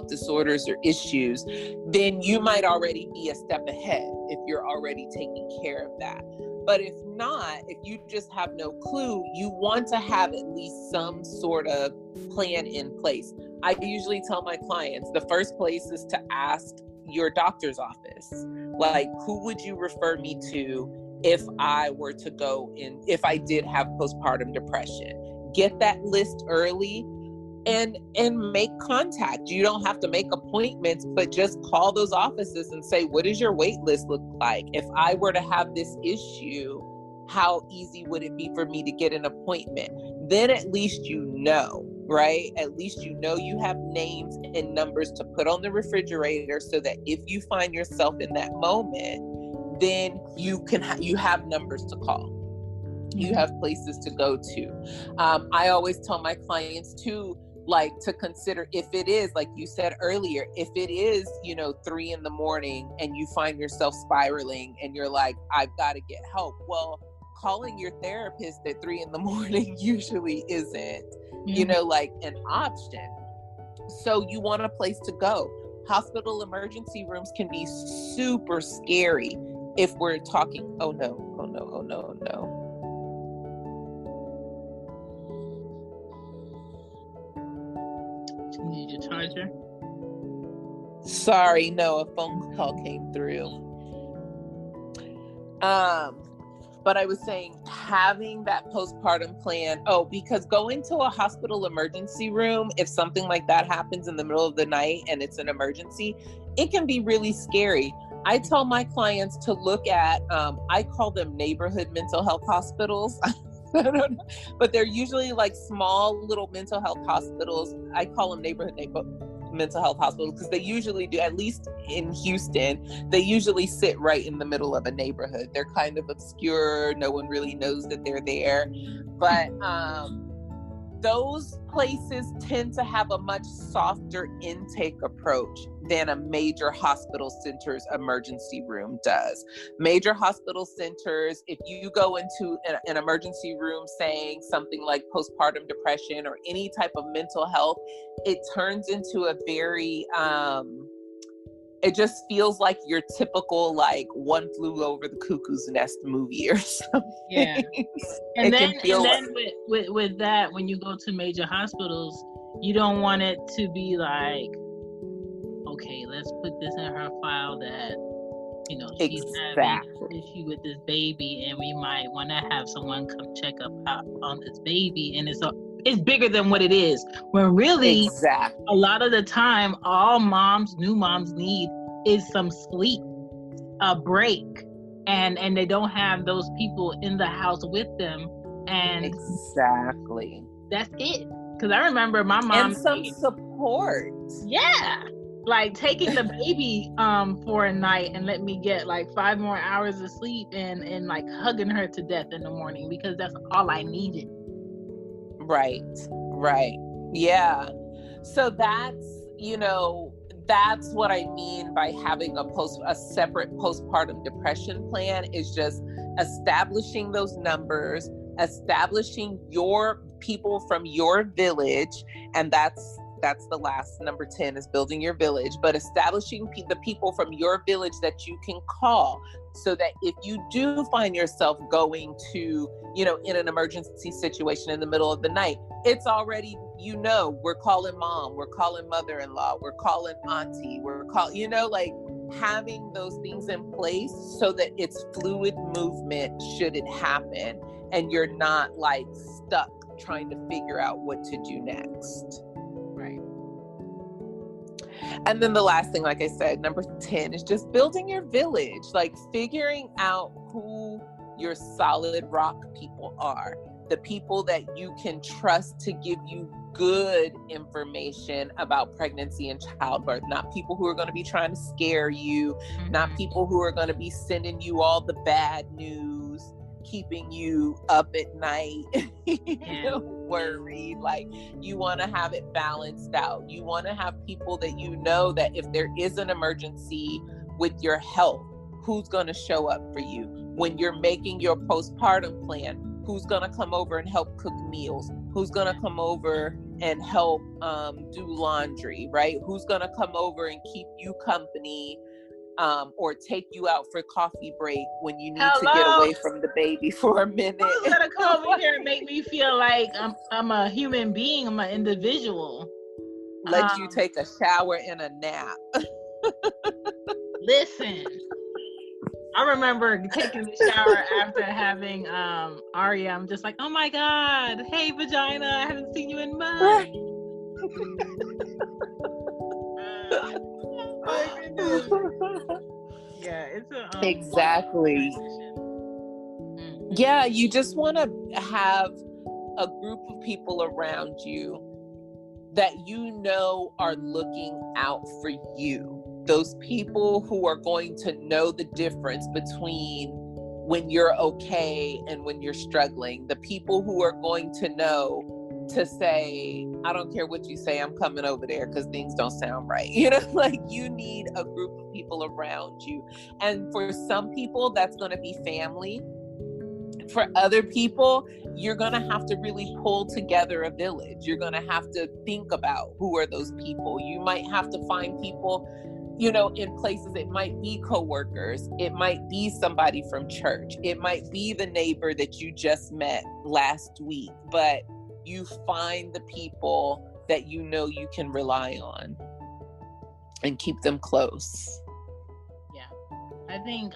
disorders or issues. Then you might already be a step ahead if you're already taking care of that. But if not, if you just have no clue, you want to have at least some sort of plan in place. I usually tell my clients the first place is to ask your doctor's office, like, who would you refer me to if I were to go in, if I did have postpartum depression? Get that list early and make contact. You don't have to make appointments, but just call those offices and say, what does your wait list look like? If I were to have this issue, how easy would it be for me to get an appointment? Then at least you know, right? At least you know you have names and numbers to put on the refrigerator so that if you find yourself in that moment, then you have numbers to call. You have places to go to. I always tell my clients too, like, to consider, if it is, like you said earlier, if it is, 3 a.m. and you find yourself spiraling and you're like, I've got to get help. Well, calling your therapist at 3 a.m. usually isn't, like an option. So you want a place to go. Hospital emergency rooms can be super scary if we're talking, oh no. You need your charger? Sorry, no, a phone call came through. But I was saying, having that postpartum plan, because going to a hospital emergency room, if something like that happens in the middle of the night and it's an emergency, it can be really scary. I tell my clients to look at, I call them neighborhood mental health hospitals. I don't know, but they're usually like small little mental health hospitals. I call them neighborhood mental health hospitals because they usually do, at least in Houston, they usually sit right in the middle of a neighborhood. They're kind of obscure. No one really knows that they're there. But those places tend to have a much softer intake approach than a major hospital center's emergency room does. Major hospital centers, if you go into an emergency room saying something like postpartum depression or any type of mental health, it turns into a very, it just feels like your typical, like, One Flew Over the Cuckoo's Nest movie or something. Yeah. And then with that, when you go to major hospitals, you don't want it to be like, okay, let's put this in her file that, she's having an issue with this baby, and we might want to have someone come check up on this baby, and it's bigger than what it is. When really, a lot of the time, all new moms need is some sleep, a break, and they don't have those people in the house with them. And that's it. Because I remember my mom, and some support. Yeah. Like taking the baby for a night and let me get like 5 more hours of sleep and like hugging her to death in the morning because that's all I needed. Right. Yeah. So that's what I mean by having a separate postpartum depression plan, is just establishing those numbers, establishing your people from your village, and that's the last, number 10 is building your village, but establishing the people from your village that you can call, so that if you do find yourself going to, in an emergency situation in the middle of the night, it's already, you know, we're calling mom, we're calling mother-in-law, we're calling auntie, like having those things in place so that it's fluid movement should it happen, and you're not like stuck trying to figure out what to do next. Right. And then the last thing, like I said, number 10 is just building your village, like figuring out who your solid rock people are, the people that you can trust to give you good information about pregnancy and childbirth, not people who are going to be trying to scare you, not people who are going to be sending you all the bad news, keeping you up at night, worried. Like, you want to have it balanced out. You want to have people that you know that if there is an emergency with your health, who's going to show up for you when you're making your postpartum plan. Who's going to come over and help cook meals? Who's going to come over and help do laundry, right? Who's going to come over and keep you company or take you out for coffee break when you need to get away from the baby for a minute? Who's going to come over here and make me feel like I'm a human being, I'm an individual? Let you take a shower and a nap. Listen. I remember taking the shower after having Arya. I'm just like, oh my God, hey vagina, I haven't seen you in months. Yeah, it's exactly. Yeah, you just want to have a group of people around you that you know are looking out for you. Those people who are going to know the difference between when you're okay and when you're struggling. The people who are going to know to say, I don't care what you say, I'm coming over there because things don't sound right. Like, you need a group of people around you. And for some people, that's going to be family. For other people, you're going to have to really pull together a village. You're going to have to think about who are those people. You might have to find people, in places. It might be coworkers. It might be somebody from church. It might be the neighbor that you just met last week. But you find the people that you know you can rely on and keep them close. Yeah. I think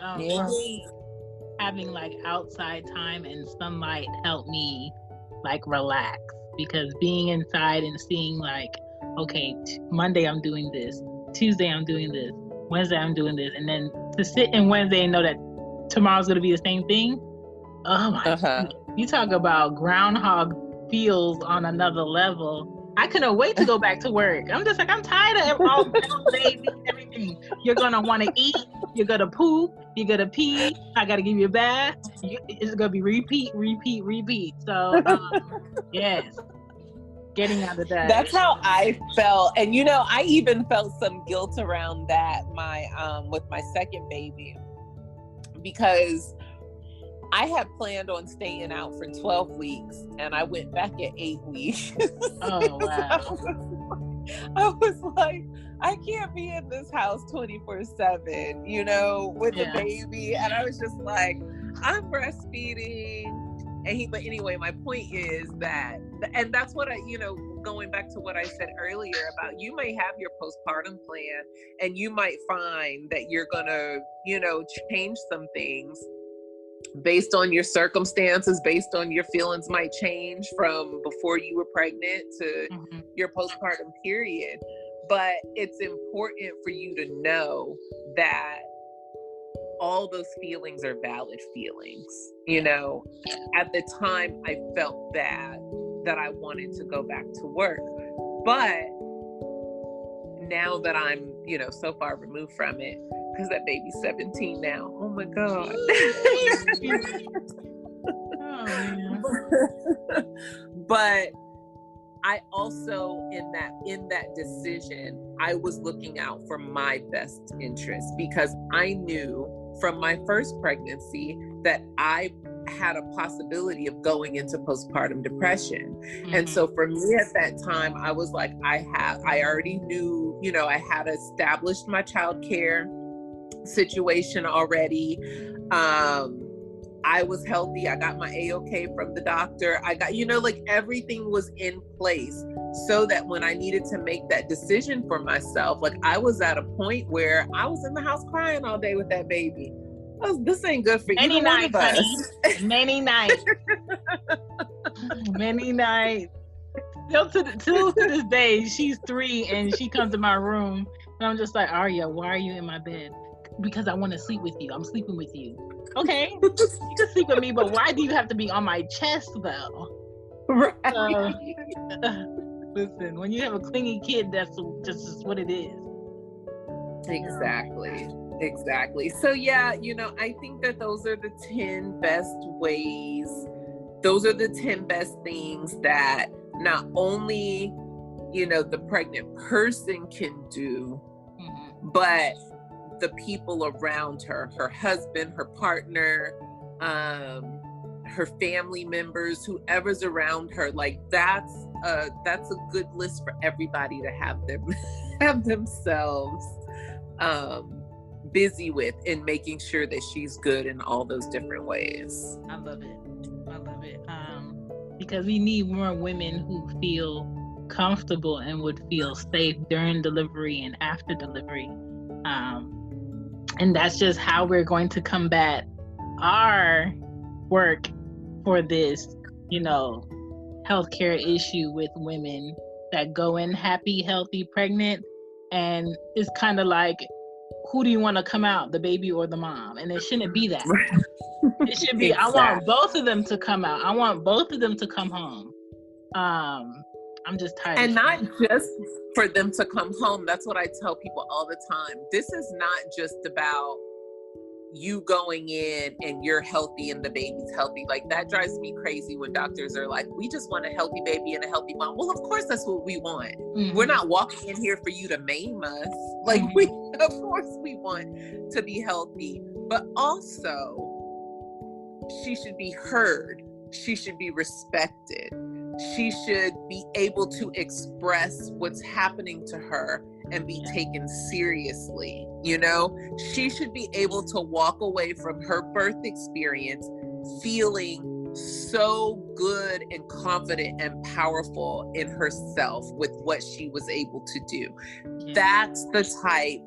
having like outside time and sunlight helped me like relax, because being inside and seeing like, okay, Monday I'm doing this, Tuesday I'm doing this, Wednesday I'm doing this, and then to sit in Wednesday and know that tomorrow's gonna be the same thing. Oh my God. You talk about groundhog feels on another level. I couldn't wait to go back to work. I'm just like, I'm tired of all day, everything. You're gonna want to eat, you're gonna poop, you're gonna pee, I gotta give you a bath. It's gonna be repeat. So yes, getting out of that. That's how I felt. And I even felt some guilt around that with my second baby, because I had planned on staying out for 12 weeks and I went back at 8 weeks. Oh, wow. I was like, I can't be in this house 24/7, with the baby. And I was just like, I'm breastfeeding. But anyway, my point is that, and that's what going back to what I said earlier about, you may have your postpartum plan and you might find that you're gonna, change some things based on your circumstances, based on your feelings might change from before you were pregnant to your postpartum period. But it's important for you to know that all those feelings are valid feelings. At the time I felt bad that I wanted to go back to work, but now that I'm, so far removed from it, because that baby's 17 now. Oh my God. But I also, in that decision, I was looking out for my best interest, because I knew from my first pregnancy that I had a possibility of going into postpartum depression. And so for me at that time, I was like, I already knew, I had established my childcare situation already. I was healthy. I got my A-OK from the doctor. I got, like everything was in place so that when I needed to make that decision for myself, like I was at a point where I was in the house crying all day with that baby. This ain't good for either one of us. Honey. Many nights. Many nights. Till to this day, she's 3 and she comes to my room and I'm just like, Arya, why are you in my bed? Because I want to sleep with you. I'm sleeping with you. Okay, you can sleep with me, but why do you have to be on my chest though? Right. Listen, when you have a clingy kid, that's just what it is. Exactly. So yeah, I think that those are the 10 best ways. Those are the 10 best things that not only, the pregnant person can do, but the people around her husband, her partner, her family members, whoever's around her, like that's a good list for everybody to have themselves busy with in making sure that she's good in all those different ways. I love it. Because we need more women who feel comfortable and would feel safe during delivery and after delivery. And that's just how we're going to combat our work for this, healthcare issue with women that go in happy, healthy, pregnant. And it's kind of like, who do you want to come out, the baby or the mom? And it shouldn't be that. It should be, exactly. I want both of them to come out. I want both of them to come home. I'm just tired. And not just for them to come home. That's what I tell people all the time. This is not just about you going in and you're healthy and the baby's healthy. Like that drives me crazy when doctors are like, we just want a healthy baby and a healthy mom. Well, of course that's what we want. Mm-hmm. We're not walking in here for you to maim us. Like of course we want to be healthy, but also she should be heard. She should be respected. She should be able to express what's happening to her and be taken seriously. She should be able to walk away from her birth experience feeling so good and confident and powerful in herself with what she was able to do. Yeah. That's the type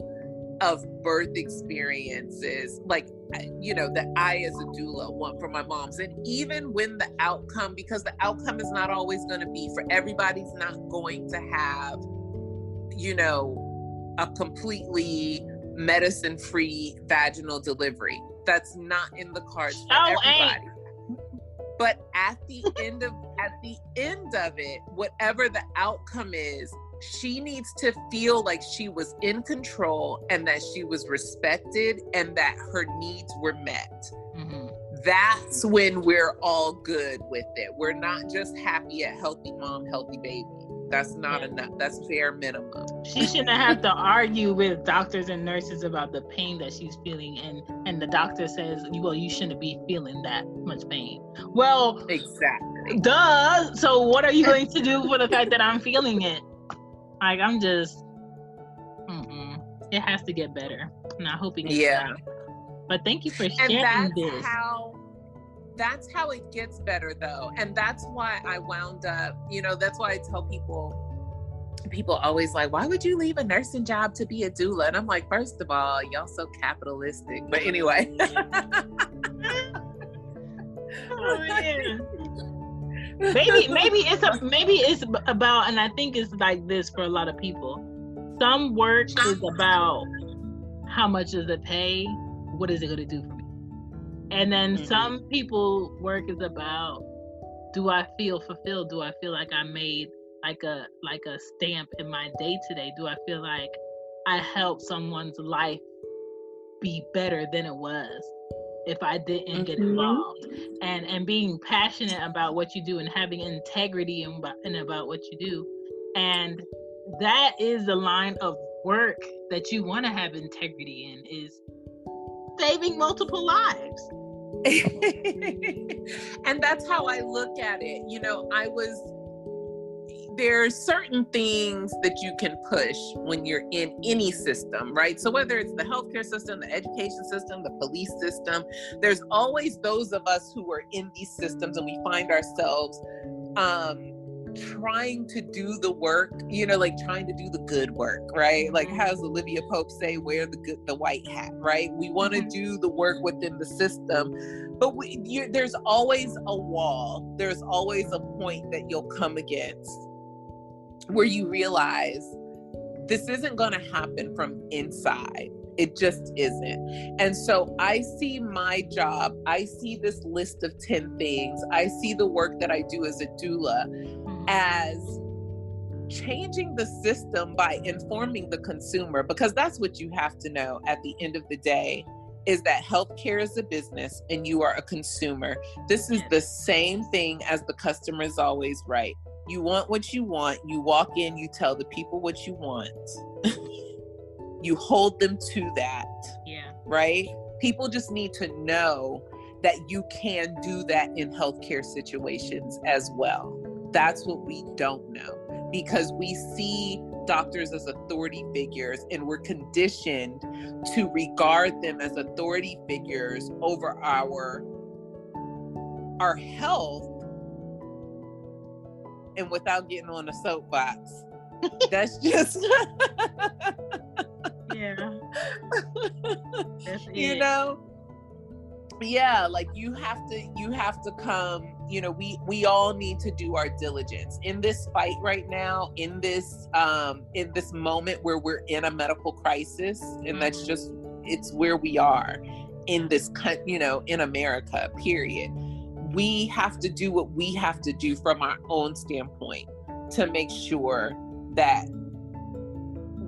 of birth experiences, like, that I as a doula want for my moms. And even when the outcome, because the outcome is not always going to be for everybody's not going to have, a completely medicine-free vaginal delivery. That's not in the cards for everybody. But at the end of it, whatever the outcome is, she needs to feel like she was in control and that she was respected and that her needs were met. Mm-hmm. That's when we're all good with it. We're not just happy at healthy mom, healthy baby. That's not enough. That's bare minimum. She shouldn't have to argue with doctors and nurses about the pain that she's feeling. And the doctor says, well, you shouldn't be feeling that much pain. Well, exactly. Duh. So what are you going to do for the fact that I'm feeling it? Like, I'm just, it has to get better. And I hope it gets better. But thank you for sharing this. That's how it gets better, though. And that's why I wound up, that's why I tell people always like, why would you leave a nursing job to be a doula? And I'm like, first of all, y'all so capitalistic. But anyway. Oh, man. Maybe it's about, and I think it's like this for a lot of people. Some work is about how much does it pay? What is it going to do for me? And then some people work is about, do I feel fulfilled? Do I feel like I made like a stamp in my day today? Do I feel like I helped someone's life be better than it was if I didn't get involved? And being passionate about what you do and having integrity and about what you do. And that is the line of work that you want to have integrity in, is saving multiple lives. And that's how I look at it. there are certain things that you can push when you're in any system, right? So whether it's the healthcare system, the education system, the police system, there's always those of us who are in these systems and we find ourselves trying to do the work, like trying to do the good work, right? Like, how does Olivia Pope say, wear the white hat, right? We want to do the work within the system, but there's always a wall. There's always a point that you'll come against where you realize this isn't going to happen from inside. It just isn't. And so I see my job, I see this list of 10 things, I see the work that I do as a doula as changing the system by informing the consumer, because that's what you have to know at the end of the day, is that healthcare is a business and you are a consumer. This is the same thing as the customer is always right. You want what you want. You walk in, you tell the people what you want. You hold them to that. Yeah. Right? People just need to know that you can do that in healthcare situations as well. That's what we don't know, because we see doctors as authority figures and we're conditioned to regard them as authority figures over our health. And without getting on a soapbox, that's just like you have to come, we all need to do our diligence in this fight right now, in this moment where we're in a medical crisis. And that's just, it's where we are in this, in America, period. We have to do what we have to do from our own standpoint to make sure that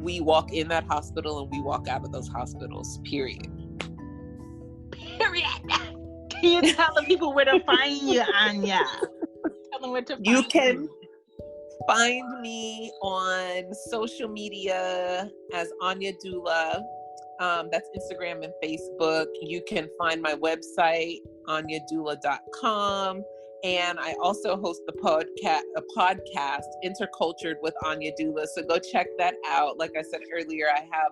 we walk in that hospital and we walk out of those hospitals, period. Can you tell the people where to find you, Anya? Tell them where to find you. You can find me on social media as Anya Doula. That's Instagram and Facebook. You can find my website, anyadoula.com. And I also host a podcast, Intercultured with Anya Doula. So go check that out. Like I said earlier, I have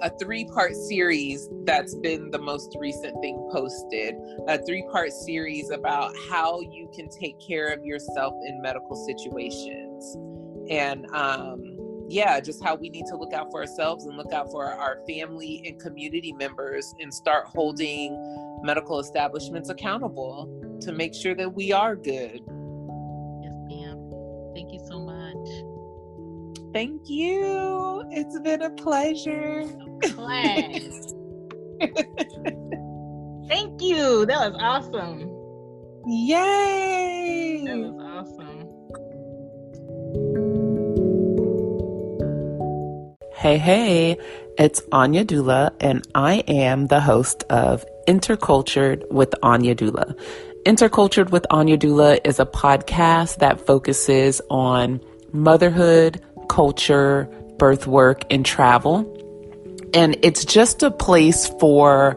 a 3-part series that's been the most recent thing posted. A 3-part series about how you can take care of yourself in medical situations. And just how we need to look out for ourselves and look out for our family and community members and start holding medical establishments accountable to make sure that we are good. Yes, ma'am. Thank you so much. Thank you. It's been a pleasure. Class. Thank you. That was awesome. Yay. That was awesome. Hey, it's Anya Doula, and I am the host of Intercultured with Anya Doula. Intercultured with Anya Doula is a podcast that focuses on motherhood, culture, birth work, and travel. And it's just a place for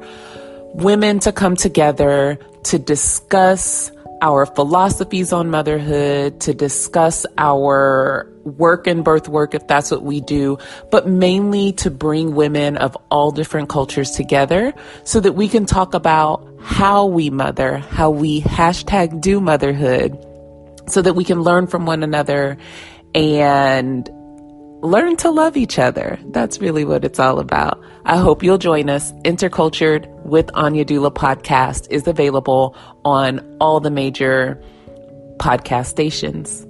women to come together to discuss our philosophies on motherhood, to discuss our work and birth work, if that's what we do, but mainly to bring women of all different cultures together so that we can talk about how we mother, how we #do motherhood, so that we can learn from one another and learn to love each other. That's really what it's all about. I hope you'll join us. Intercultured with Anya Doula podcast is available on all the major podcast stations.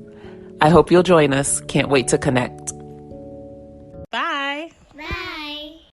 I hope you'll join us. Can't wait to connect.